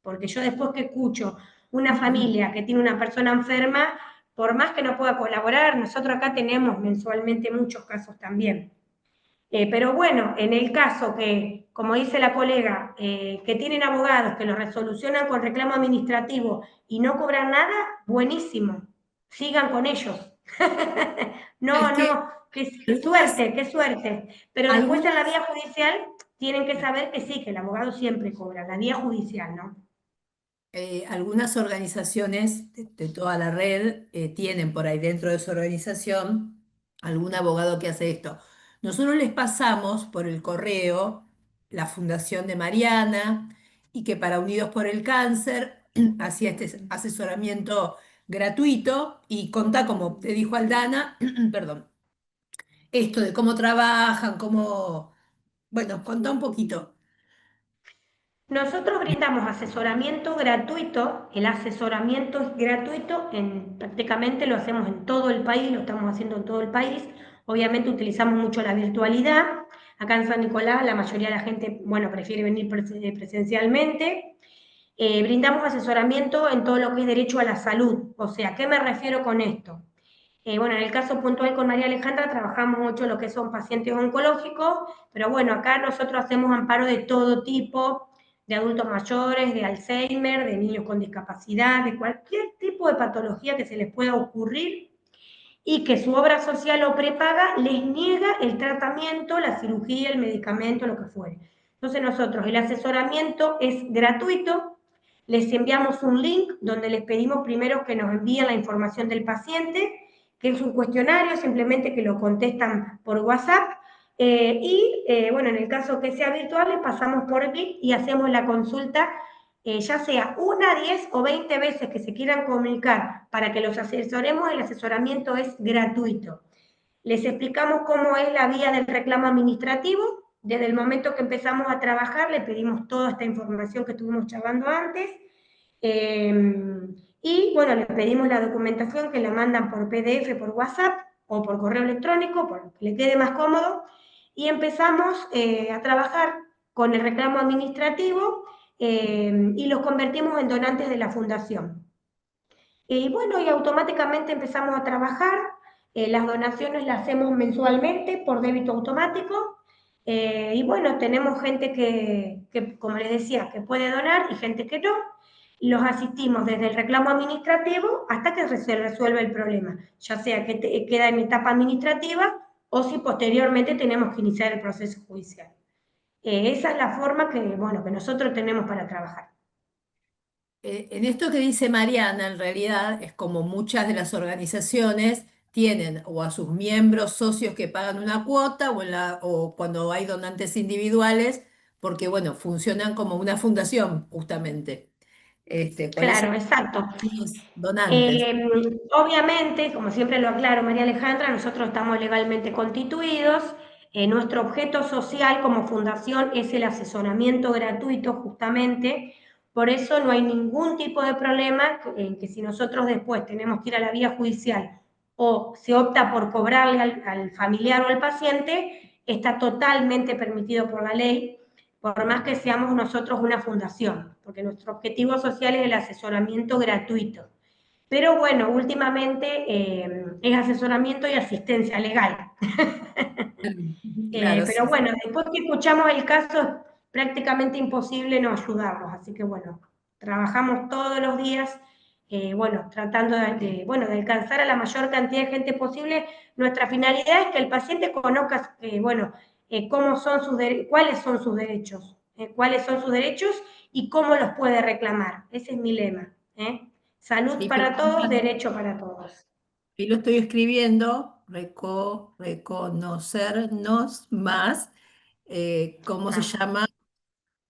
Porque yo después que escucho una familia que tiene una persona enferma, por más que no pueda colaborar, nosotros acá tenemos mensualmente muchos casos también. Pero bueno, en el caso que, como dice la colega, que tienen abogados que lo resolucionan con reclamo administrativo y no cobran nada, buenísimo, sigan con ellos. Es No, que no, algunas, qué suerte. Pero después en la algunas vía judicial tienen que saber que sí, que el abogado siempre cobra, la vía judicial, ¿no? algunas organizaciones de toda la red tienen por ahí dentro de su organización algún abogado que hace esto. Nosotros les pasamos por el correo la fundación de Mariana y que para Unidos por el Cáncer hacía este asesoramiento gratuito y contá, como te dijo Aldana, perdón, esto de cómo trabajan, cómo, bueno, contá un poquito. Nosotros brindamos asesoramiento gratuito, el asesoramiento es gratuito, prácticamente lo hacemos en todo el país, lo estamos haciendo en todo el país, obviamente utilizamos mucho la virtualidad, acá en San Nicolás la mayoría de la gente, bueno, prefiere venir presencialmente. Brindamos asesoramiento en todo lo que es derecho a la salud, o sea, ¿a qué me refiero con esto? Bueno, en el caso puntual con María Alejandra trabajamos mucho lo que son pacientes oncológicos, pero bueno, acá nosotros hacemos amparo de todo tipo, de adultos mayores, de Alzheimer, de niños con discapacidad, de cualquier tipo de patología que se les pueda ocurrir y que su obra social o prepaga les niega el tratamiento, la cirugía, el medicamento, lo que fuere. Entonces nosotros, el asesoramiento es gratuito, les enviamos un link donde les pedimos primero que nos envíen la información del paciente, que es un cuestionario, simplemente que lo contestan por WhatsApp, bueno, en el caso que sea virtual, les pasamos por Git y hacemos la consulta, ya sea 1, 10 o 20 veces que se quieran comunicar para que los asesoremos, el asesoramiento es gratuito. Les explicamos cómo es la vía del reclamo administrativo. Desde el momento que empezamos a trabajar, le pedimos toda esta información que estuvimos charlando antes. Y bueno, les pedimos la documentación que la mandan por PDF, por WhatsApp o por correo electrónico, por lo que le quede más cómodo. Y empezamos a trabajar con el reclamo administrativo y los convertimos en donantes de la fundación. Y bueno, y automáticamente empezamos a trabajar, las donaciones las hacemos mensualmente por débito automático, y bueno, tenemos gente que, como les decía, que puede donar y gente que no, los asistimos desde el reclamo administrativo hasta que se resuelve el problema, ya sea que queda en etapa administrativa o si posteriormente tenemos que iniciar el proceso judicial. Esa es la forma que, bueno, que nosotros tenemos para trabajar. En esto que dice Mariana, en realidad es como muchas de las organizaciones tienen o a sus miembros socios que pagan una cuota o cuando hay donantes individuales, porque bueno, funcionan como una fundación justamente. Por eso Claro, exacto. los donantes. Obviamente, como siempre lo aclaro María Alejandra, nosotros estamos legalmente constituidos. Nuestro objeto social como fundación es el asesoramiento gratuito justamente. Por eso no hay ningún tipo de problema en que si nosotros después tenemos que ir a la vía judicial o se opta por cobrarle al familiar o al paciente, está totalmente permitido por la ley, por más que seamos nosotros una fundación, porque nuestro objetivo social es el asesoramiento gratuito. Pero bueno, últimamente es asesoramiento y asistencia legal. Claro, Pero sí. bueno, después que escuchamos el caso es prácticamente imposible no ayudarlos, así que bueno, trabajamos todos los días, bueno, tratando bueno, de alcanzar a la mayor cantidad de gente posible. Nuestra finalidad es que el paciente conozca, bueno, cuáles son sus derechos, cuáles son sus derechos y cómo los puede reclamar. Ese es mi lema. Salud Sí, pero para todos, derecho para todos. ahí lo estoy escribiendo, reconocernos más, ¿cómo se Ah, llama?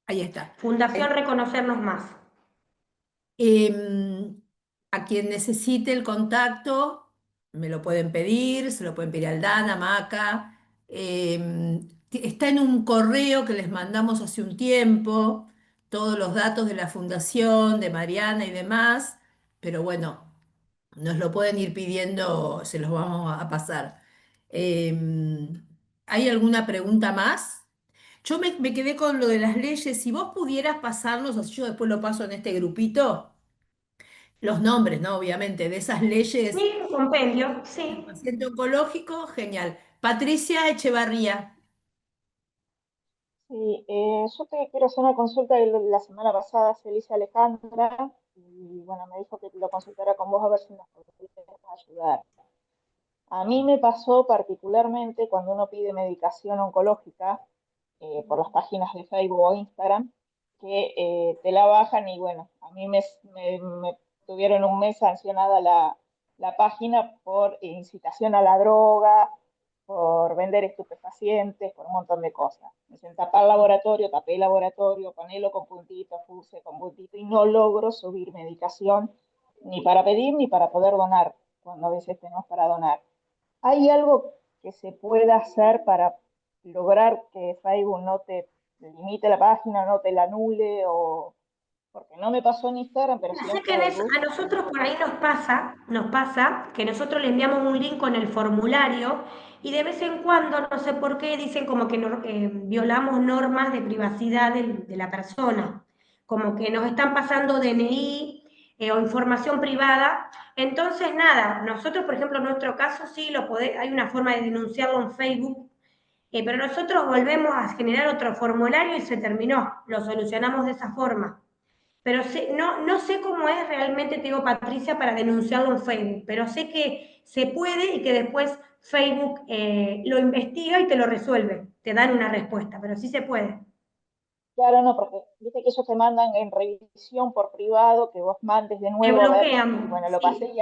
Ahí está. Fundación Reconocernos Más. Em, a quien necesite el contacto, me lo pueden pedir, se lo pueden pedir al Dan, a Maca. Está en un correo que les mandamos hace un tiempo, todos los datos de la fundación, de Mariana y demás, pero bueno, nos lo pueden ir pidiendo, se los vamos a pasar. ¿Hay alguna pregunta más? Yo me quedé con lo de las leyes. Si vos pudieras pasarnos, así yo después lo paso en este grupito, los nombres, ¿no? Obviamente, de esas leyes Sí, un compendio, del sí. paciente oncológico, genial. Patricia Echevarría. Sí, yo te quiero hacer una consulta que la semana pasada se le hice a Alejandra y bueno, me dijo que lo consultara con vos a ver si nos podías ayudar. A mí me pasó particularmente cuando uno pide medicación oncológica por las páginas de Facebook o Instagram, que te la bajan y bueno, a mí me tuvieron un mes sancionada la página por incitación a la droga, por vender estupefacientes, por un montón de cosas. Me dicen tapar laboratorio, tapé laboratorio, ponelo con puntito, puse con puntito y no logro subir medicación ni para pedir ni para poder donar, cuando a veces tenemos para donar. ¿Hay algo que se pueda hacer para lograr que Facebook no te limite la página, no te la anule? O porque no me pasó en Instagram, pero sí Sé en que Facebook. a nosotros por ahí nos pasa que nosotros le enviamos un link con el formulario y de vez en cuando, no sé por qué, dicen como que violamos normas de privacidad de la persona, como que nos están pasando DNI o información privada. Entonces, nada, nosotros, por ejemplo, en nuestro caso sí hay una forma de denunciarlo en Facebook, pero nosotros volvemos a generar otro formulario y se terminó, lo solucionamos de esa forma. Pero no sé cómo es realmente, te digo, Patricia, para denunciarlo en Facebook, pero sé que se puede y que después Facebook lo investiga y te lo resuelve, te dan una respuesta, pero sí se puede. Claro, no, porque viste que ellos te mandan en revisión por privado, que vos mandes de Te nuevo a ver, y bloquean, bueno, lo pasé sí,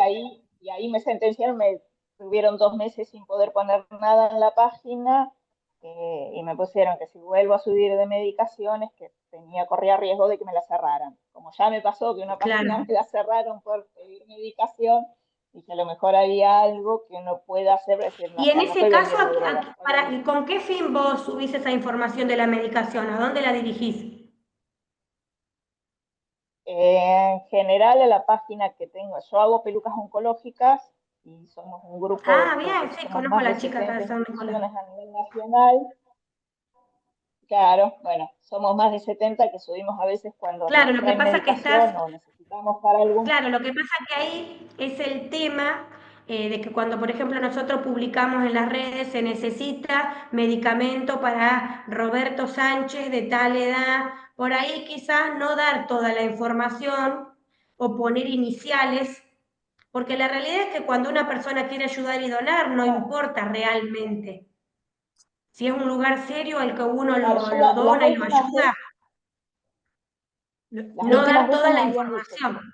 y ahí me sentenciaron, me tuvieron 2 meses sin poder poner nada en la página, y me pusieron que si vuelvo a subir de medicaciones, que corría riesgo de que me la cerraran. Como ya me pasó que una página claro. me la cerraron por pedir medicación, y que a lo mejor había algo que uno pueda hacer, es decir, no, Y o en sea, no ese estoy caso, vendiendo droga, estoy ¿y con qué fin vos subís esa información de la medicación? ¿A dónde la dirigís? En general, a la página que tengo, yo hago pelucas oncológicas y somos un grupo Ah, bien, que sí, somos conozco a más de la chica que 70 hace Nicolás. instituciones a nivel nacional. Claro, bueno, somos más de 70 que subimos a veces cuando Claro, nos lo que traen pasa que medicación estás. o necesitamos para algún... Claro, lo que pasa que ahí es el tema de que cuando, por ejemplo, nosotros publicamos en las redes, se necesita medicamento para Roberto Sánchez de tal edad, por ahí quizás no dar toda la información o poner iniciales, porque la realidad es que cuando una persona quiere ayudar y donar, no Claro, importa realmente. Si es un lugar serio al que uno claro, yo lo las dona y lo últimas ayuda, veces, las no últimas dar veces toda me la habían dicho que, información.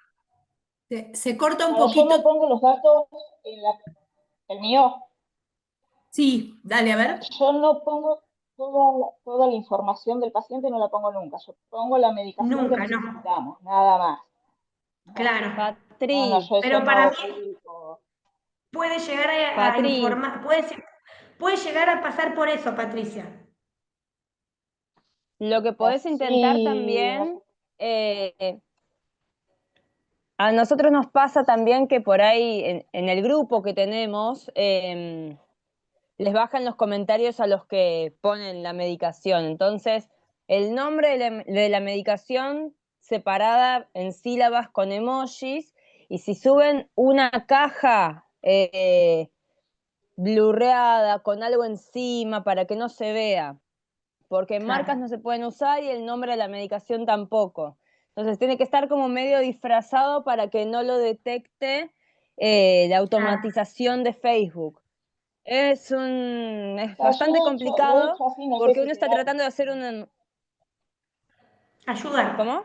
Se corta un claro, yo poquito. no pongo los datos en el mío, Sí, dale, a ver. yo no pongo toda la información del paciente, no la pongo nunca, yo pongo la medicación que Nunca, no. necesitamos, nada más. No, Claro. no, Patri, yo eso Pero no para hago mí público. puede llegar a Patri, informar, puede llegar a pasar por eso, Patricia. lo que podés intentar Así, también, a nosotros nos pasa también que por ahí en el grupo que tenemos, les bajan los comentarios a los que ponen la medicación. Entonces, el nombre de la medicación separada en sílabas con emojis, y si suben una caja blurreada con algo encima para que no se vea, porque marcas Claro. no se pueden usar y el nombre de la medicación tampoco. Entonces tiene que estar como medio disfrazado para que no lo detecte la Ah, automatización de Facebook. Es o sea, bastante yo he complicado hecho así, no sé porque si uno está será. tratando de hacer un... ayudar. ¿Cómo?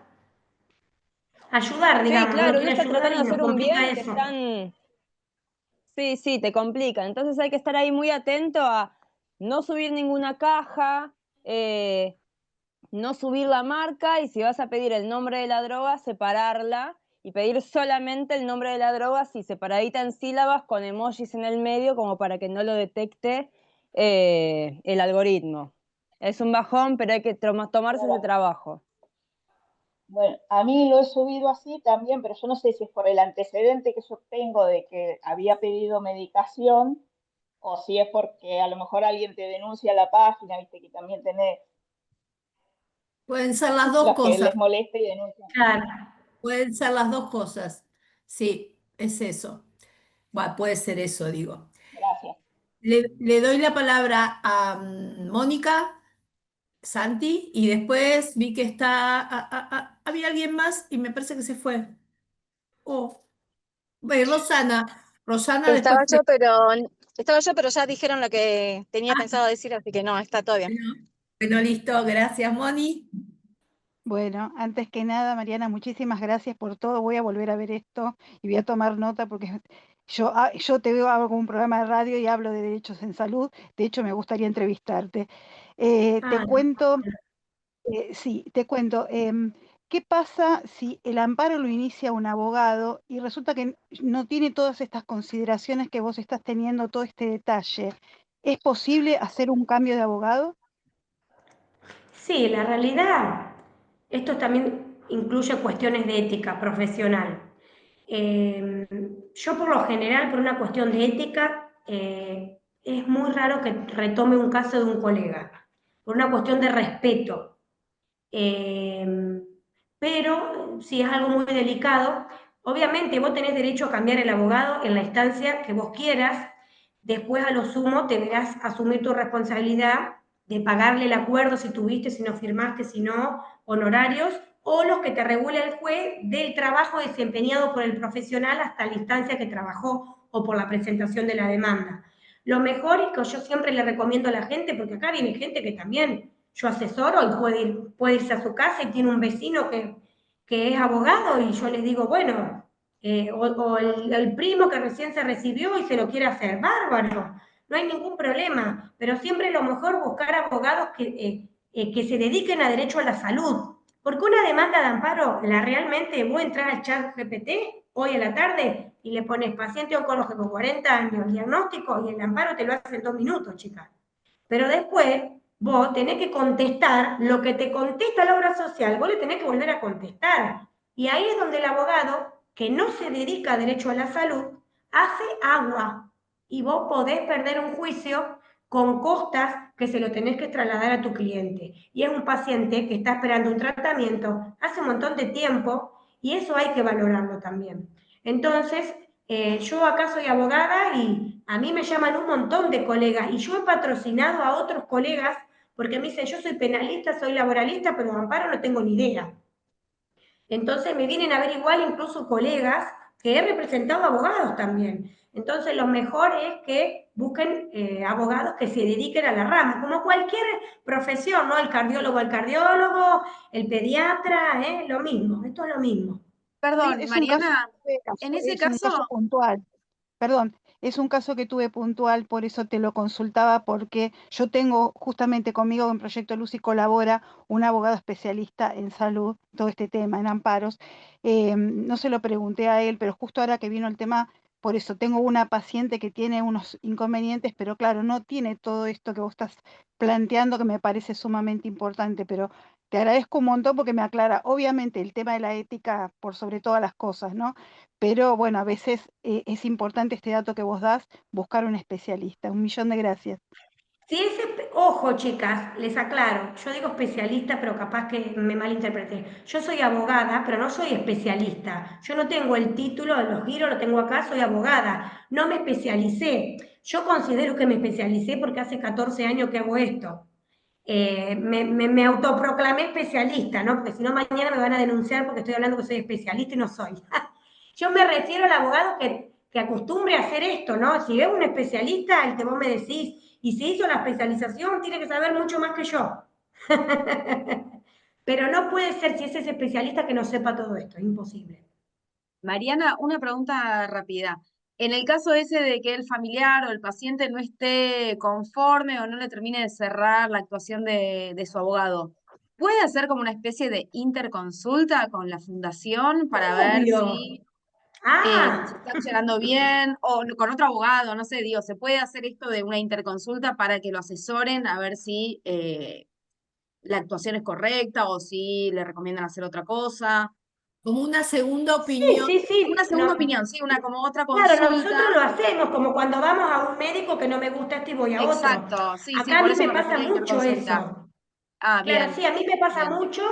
Ayudar, Sí, digamos. Uno claro, uno quiere está ayudar tratando y de nos hacer un complica bien que eso. están... Sí, sí, te complica. Entonces hay que estar ahí muy atento a no subir ninguna caja, no subir la marca, y si vas a pedir el nombre de la droga, separarla y pedir solamente el nombre de la droga, así separadita en sílabas con emojis en el medio, como para que no lo detecte el algoritmo. Es un bajón, pero hay que tomarse ese trabajo. Bueno, a mí lo he subido así también, pero yo no sé si es por el antecedente que yo tengo de que había pedido medicación o si es porque a lo mejor alguien te denuncia la página, viste que también tenés Pueden ser las dos los que cosas, les molesta y denuncian. Claro. pueden ser las dos cosas. Sí, es eso. Bueno, puede ser eso, digo. Gracias. Le doy la palabra a Mónica, Santi, y después vi que había alguien más y me parece que se fue. Oh, Rosana. Rosana, después. Estaba yo, pero ya dijeron lo que tenía Ah, pensado decir, así que no, está todo bien. bueno, bueno, listo. Gracias, Moni. Bueno, antes que nada, Mariana, muchísimas gracias por todo. Voy a volver a ver esto y voy a tomar nota porque yo te veo, hago un programa de radio y hablo de derechos en salud. De hecho, me gustaría entrevistarte. Te Ah, cuento, sí, te cuento. ¿Qué pasa si el amparo lo inicia un abogado y resulta que no tiene todas estas consideraciones que vos estás teniendo, todo este detalle? ¿Es posible hacer un cambio de abogado? sí, la realidad, esto también incluye cuestiones de ética profesional. Yo por lo general, por una cuestión de ética, es muy raro que retome un caso de un colega, por una cuestión de respeto. Eh, pero si es algo muy delicado, obviamente vos tenés derecho a cambiar el abogado en la instancia que vos quieras. Después, a lo sumo, deberás asumir tu responsabilidad de pagarle el acuerdo si tuviste, si no firmaste, si no, honorarios, o los que te regula el juez del trabajo desempeñado por el profesional hasta la instancia que trabajó o por la presentación de la demanda. Lo mejor es que yo siempre le recomiendo a la gente, porque acá viene gente que también yo asesoro y puede irse a su casa y tiene un vecino que es abogado y yo les digo, bueno, o el primo que recién se recibió y se lo quiere hacer, bárbaro, no hay ningún problema, pero siempre lo mejor buscar abogados que se dediquen a derecho a la salud, porque una demanda de amparo, realmente vos entras al chat GPT hoy a la tarde y le pones paciente oncológico 40 años, diagnóstico, y el amparo te lo hace en 2 minutos, chicas. Pero después vos tenés que contestar lo que te contesta la obra social, vos le tenés que volver a contestar. Y ahí es donde el abogado, que no se dedica a derecho a la salud, hace agua. Y vos podés perder un juicio con costas que se lo tenés que trasladar a tu cliente. Y es un paciente que está esperando un tratamiento hace un montón de tiempo y eso hay que valorarlo también. Entonces, yo acá soy abogada y a mí me llaman un montón de colegas y yo he patrocinado a otros colegas porque me dicen, yo soy penalista, soy laboralista, pero de amparo no tengo ni idea. Entonces me vienen a ver igual incluso colegas que he representado abogados también. Entonces lo mejor es que busquen abogados que se dediquen a la rama, como cualquier profesión, ¿no? El cardiólogo al cardiólogo, el pediatra, lo mismo, esto es lo mismo. Perdón, Es un caso, Mariana, en ese es un caso caso, puntual. Perdón, es un caso que tuve puntual, por eso te lo consultaba, porque yo tengo justamente conmigo en Proyecto Luz y colabora un abogado especialista en salud, todo este tema, en amparos. No se lo pregunté a él, pero justo ahora que vino el tema, por eso tengo una paciente que tiene unos inconvenientes, pero claro, no tiene todo esto que vos estás planteando, que me parece sumamente importante, pero te agradezco un montón porque me aclara, obviamente, el tema de la ética por sobre todas las cosas, ¿no? Pero bueno, a veces es importante este dato que vos das, buscar un especialista. 1.000.000 de gracias. Si ese, ojo chicas, les aclaro, yo digo especialista, pero capaz que me malinterpreté. Yo soy abogada, pero no soy especialista. Yo no tengo el título de los giros, lo tengo acá, soy abogada. No me especialicé. Yo considero que me especialicé porque hace 14 años que hago esto. Me autoproclamé especialista, ¿no? Porque si no mañana me van a denunciar porque estoy hablando que soy especialista y no soy. Yo me refiero al abogado que acostumbre a hacer esto, ¿no? Si es un especialista, el que vos me decís, y si hizo la especialización, tiene que saber mucho más que yo. Pero no puede ser, si ese es especialista, que no sepa todo esto, es imposible. Mariana, una pregunta rápida. en el caso ese de que el familiar o el paciente no esté conforme o no le termine de cerrar la actuación de su abogado, ¿puede hacer como una especie de interconsulta con la fundación para ver Obvio. si se Ah, está llegando bien o con otro abogado? No sé, digo, ¿se puede hacer esto de una interconsulta para que lo asesoren a ver si la actuación es correcta o si le recomiendan hacer otra cosa? Como una segunda sí, opinión. sí, Como una sí. segunda opinión, sí, una como otra Claro, nosotros consulta. lo hacemos como cuando vamos a un médico que no me gusta este y voy a otro. Exacto, sí, sí, Acá a por mí eso me me pasa refería a mucho interconsulta. eso. Ah, Claro, bien, sí, a mí me pasa bien. mucho,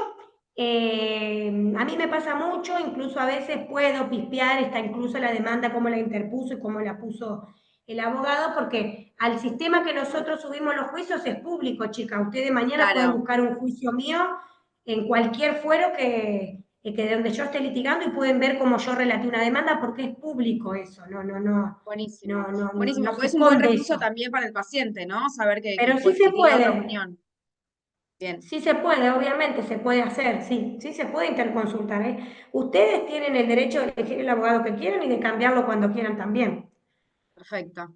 a mí me pasa mucho, incluso a veces puedo pispear, está incluso la demanda, cómo la interpuso y cómo la puso el abogado, porque al sistema que nosotros subimos los juicios es público, chica. Ustedes mañana pueden Claro, buscar un juicio mío en cualquier fuero que de donde yo esté litigando y pueden ver cómo yo relaté una demanda porque es público eso, buenísimo. no Buenísimo, se pues es un buen esconde recurso eso. también para el paciente, ¿no? Saber Pero sí se que tiene otra puede. opinión. Bien, Sí se puede, obviamente se puede hacer, sí, sí se puede interconsultar, ¿eh? Ustedes tienen el derecho de elegir el abogado que quieran y de cambiarlo cuando quieran también. perfecto.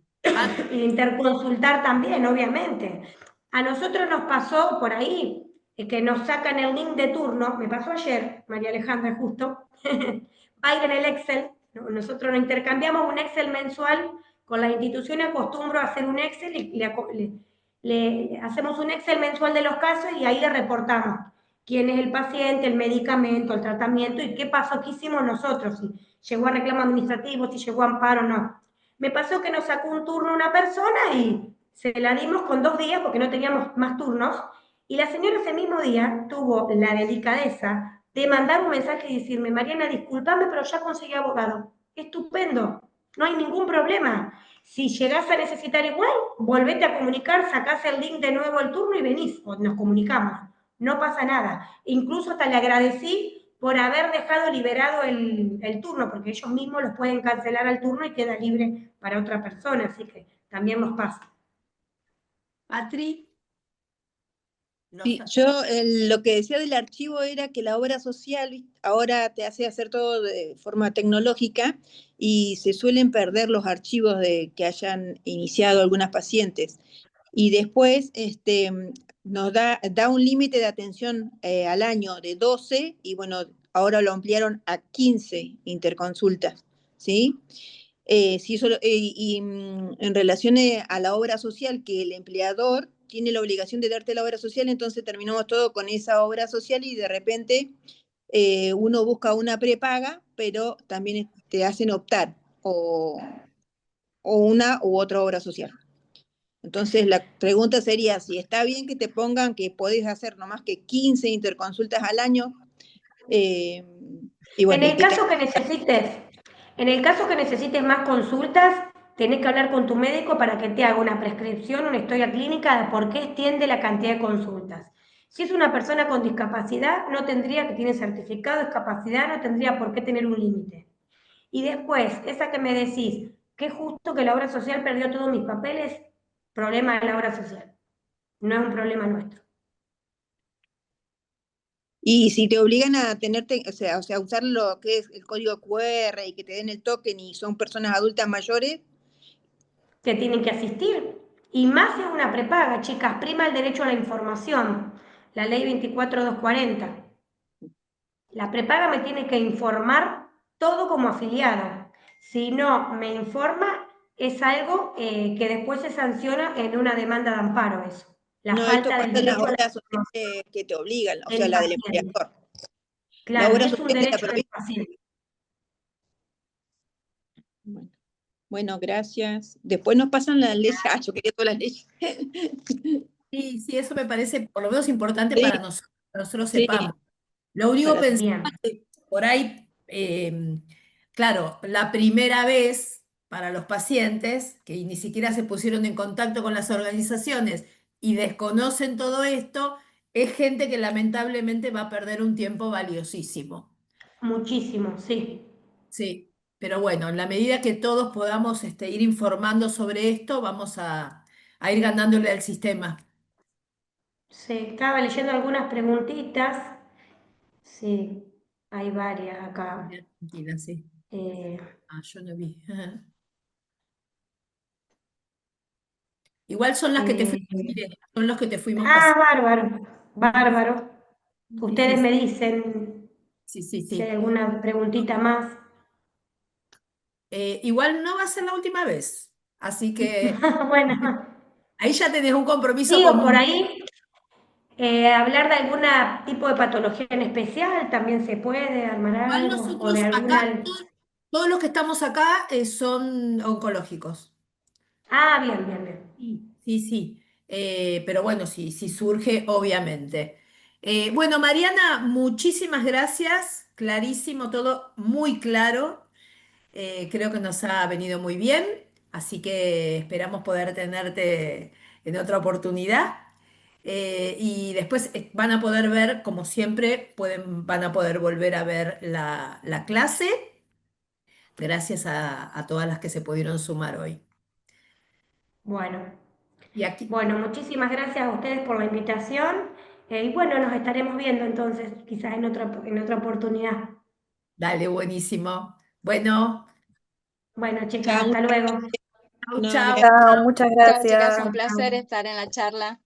Y de interconsultar también, obviamente. A nosotros nos pasó por ahí que nos sacan el link de turno, me pasó ayer, María Alejandra, justo, va a ir en el Excel, nosotros nos intercambiamos un Excel mensual con las instituciones, acostumbro a hacer un Excel y le hacemos un Excel mensual de los casos y ahí le reportamos quién es el paciente, el medicamento, el tratamiento y qué pasó, qué hicimos nosotros, si llegó a reclamo administrativo, si llegó a amparo o no. Me pasó que nos sacó un turno una persona y se la dimos con 2 días porque no teníamos más turnos y la señora ese mismo día tuvo la delicadeza de mandar un mensaje y decirme, Mariana, discúlpame, pero ya conseguí abogado. Estupendo, no hay ningún problema. Si llegás a necesitar igual, volvete a comunicar, sacás el link de nuevo al turno y venís, o nos comunicamos. No pasa nada. Incluso hasta le agradecí por haber dejado liberado el turno, porque ellos mismos los pueden cancelar al turno y queda libre para otra persona, así que también nos pasa. Patri, no Sí, sa- yo lo que decía del archivo era que la obra social ahora te hace hacer todo de forma tecnológica y se suelen perder los archivos de que hayan iniciado algunas pacientes. Y después nos da un límite de atención al año de 12 y bueno, ahora lo ampliaron a 15 interconsultas, ¿sí? Sí, en relación a la obra social, que el empleador tiene la obligación de darte la obra social, entonces terminamos todo con esa obra social y de repente uno busca una prepaga, pero también te hacen optar o una u otra obra social. Entonces la pregunta sería si está bien que te pongan que podés hacer no más que 15 interconsultas al año eh, y En bueno, y el que te... caso que necesites, en el caso que necesites más consultas, tenés que hablar con tu médico para que te haga una prescripción, una historia clínica de por qué extiende la cantidad de consultas. Si es una persona con discapacidad, no tendría que tiene certificado de discapacidad, no tendría por qué tener un límite. Y después, esa que me decís, que justo que la obra social perdió todos mis papeles, problema de la obra social, no es un problema nuestro. Y si te obligan a tenerte, o sea, usar lo que es el código QR y que te den el token y son personas adultas mayores, Que tienen que asistir. Y más es una prepaga, chicas, prima el derecho a la información, la ley 24240. La prepaga me tiene que informar todo como afiliado. Si no me informa, es algo que después se sanciona en una demanda de amparo, eso. La no, esto falta del pasa en las derecho a la obras información sociales que te obligan, o sea, del la del paciente. empleador. La Claro, obra es un social que te derecho del aprovecha. paciente. Bueno, bueno, gracias. Después nos pasan las leyes. Ah, yo quería todas las leyes. Sí, sí, eso me parece por lo menos importante Sí, para nosotros, que nosotros sí, sepamos. Lo único para pensaba Bien. que por ahí, claro, la primera vez para los pacientes que ni siquiera se pusieron en contacto con las organizaciones y desconocen todo esto, es gente que lamentablemente va a perder un tiempo valiosísimo. Muchísimo, sí. Sí, pero bueno, en la medida que todos podamos ir informando sobre esto, vamos a ir ganándole al sistema. Sí, estaba leyendo algunas preguntitas. Sí, hay varias acá. Tranquila, sí. Eh, Ah, yo no vi. Igual son las que te Eh, fuimos, son los que te fuimos ah, pasando. bárbaro, bárbaro. Sí, Ustedes sí, me dicen sí, sí, si hay sí. alguna preguntita más. Igual no va a ser la última vez, así que Bueno, ahí ya tenés un compromiso digo, por conmigo. ahí hablar de algún tipo de patología en especial, también se puede armar Igual algo, o de nosotros acá, alguna... todos los que estamos acá son oncológicos. Ah, bien, bien, bien. Sí, sí, sí. Pero bueno, sí, sí surge, obviamente. Bueno, Mariana, muchísimas gracias. Clarísimo, todo muy claro. Creo que nos ha venido muy bien, así que esperamos poder tenerte en otra oportunidad. Y después van a poder ver, como siempre, van a poder volver a ver la clase, gracias a todas las que se pudieron sumar hoy. Bueno, Y aquí, bueno, muchísimas gracias a ustedes por la invitación. Y bueno, nos estaremos viendo entonces, quizás en otra oportunidad. dale, buenísimo. Bueno, Bueno, chicas, Chao, hasta luego. chau, no, chau. Chao, muchas Chao, chicas, gracias. un Chau, placer chau. estar en la charla.